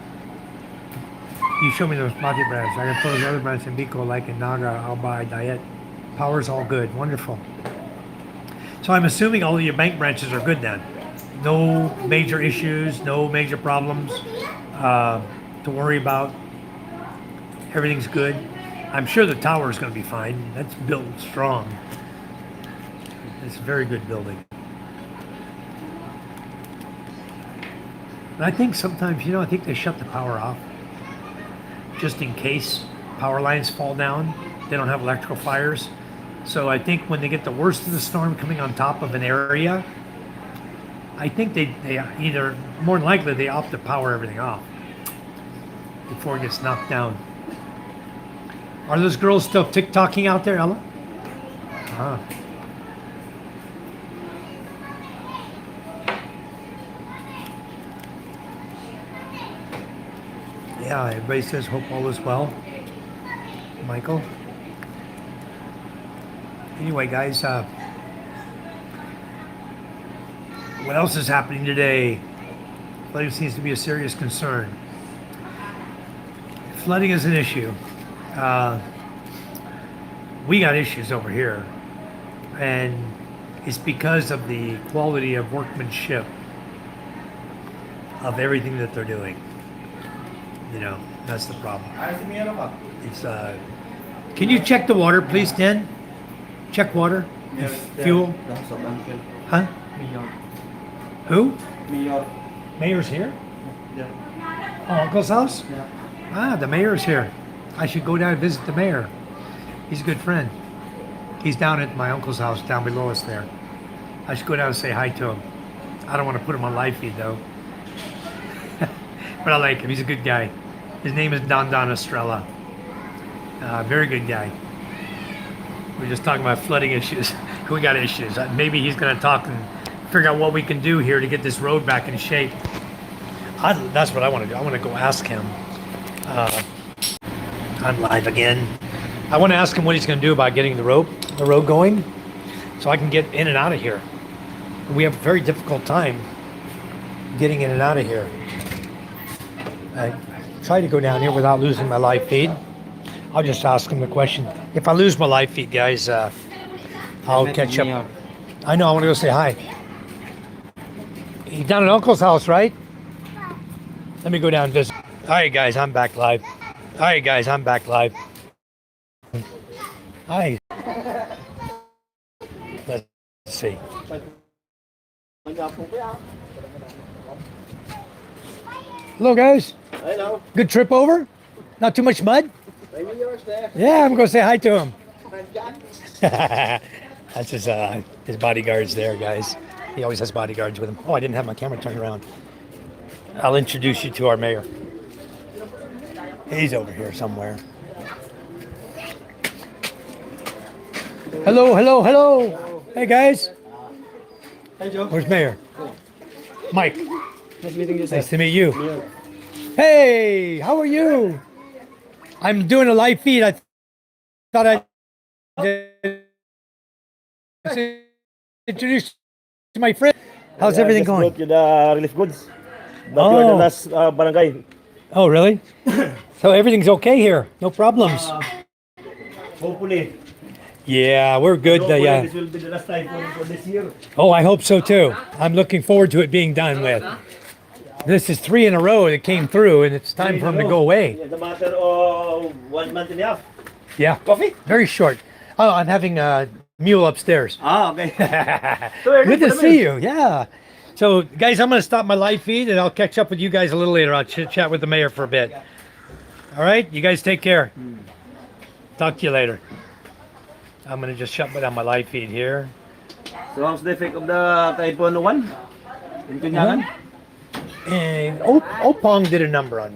You show me those Mati brands. I can put those other brands in Bicol, like in Naga, Albay, Dayet. Power's all good. Wonderful. So I'm assuming all of your bank branches are good then. No major issues, no major problems to worry about. Everything's good. I'm sure the tower is going to be fine. That's built strong. It's a very good building. And I think sometimes, I think they shut the power off just in case power lines fall down. They don't have electrical fires. So I think when they get the worst of the storm coming on top of an area, I think they either, more than likely, they opt to power everything off before it gets knocked down. Are those girls still TikToking out there, Ella? Ah. Yeah, everybody says hope all is well. Michael. Anyway, guys, what else is happening today? Flooding seems to be a serious concern. Flooding is an issue. We got issues over here, and it's because of the quality of workmanship of everything that they're doing. That's the problem. It's can you check the water, please, Dan? Check water, and fuel. Huh? Who? Mayor's here? Yeah. Oh, Uncle's house? Yeah. Ah, the mayor's here. I should go down and visit the mayor. He's a good friend. He's down at my uncle's house down below us there. I should go down and say hi to him. I don't want to put him on live feed though. But I like him. He's a good guy. His name is Don Estrella. Very good guy. We're just talking about flooding issues. We got issues. Maybe he's going to talk and figure out what we can do here to get this road back in shape. That's what I want to do. I want to go ask him. I'm live again. I want to ask him what he's going to do about getting the road going so I can get in and out of here. We have a very difficult time getting in and out of here. I try to go down here without losing my live feed. I'll just ask him the question. If I lose my live feed, guys, I'll catch up. I know, I want to go say hi. He's down at Uncle's house, right? Let me go down and visit. All right, guys, I'm back live. Hi. Let's see. Hello, guys. Hello. Good trip over? Not too much mud? Maybe yours there. Yeah, I'm going to say hi to him. That's his bodyguards there, guys. He always has bodyguards with him. Oh, I didn't have my camera turned around. I'll introduce you to our mayor. He's over here somewhere. Hello. Hey, guys. Hey, Joe. Where's Mayor? Mike. Nice meeting you, sir. Nice to meet you. Yeah. Hey, how are you? I'm doing a live feed. I thought I'd introduce to my friend. How's everything just going? brought you the relief goods. But you are the Oh. last barangay. Oh, really? So everything's okay here. No problems. Hopefully. Yeah, we're good. Hopefully Yeah. this will be the last time for this year. Oh, I hope so too. I'm looking forward to it being done with. This is 3 in a row that came through, and it's time for them to go away. It's a matter of 1 month and a half. Yeah, Coffee? very short. Oh, I'm having a mule upstairs. Ah, okay. Good to see you. Yeah. So, guys, I'm going to stop my live feed, and I'll catch up with you guys a little later. I'll chat with the mayor for a bit. All right? You guys take care. Talk to you later. I'm going to just shut down my live feed here. So how's the effect of the Typhoon 1 in Cunyagan? And Opong did a number on me.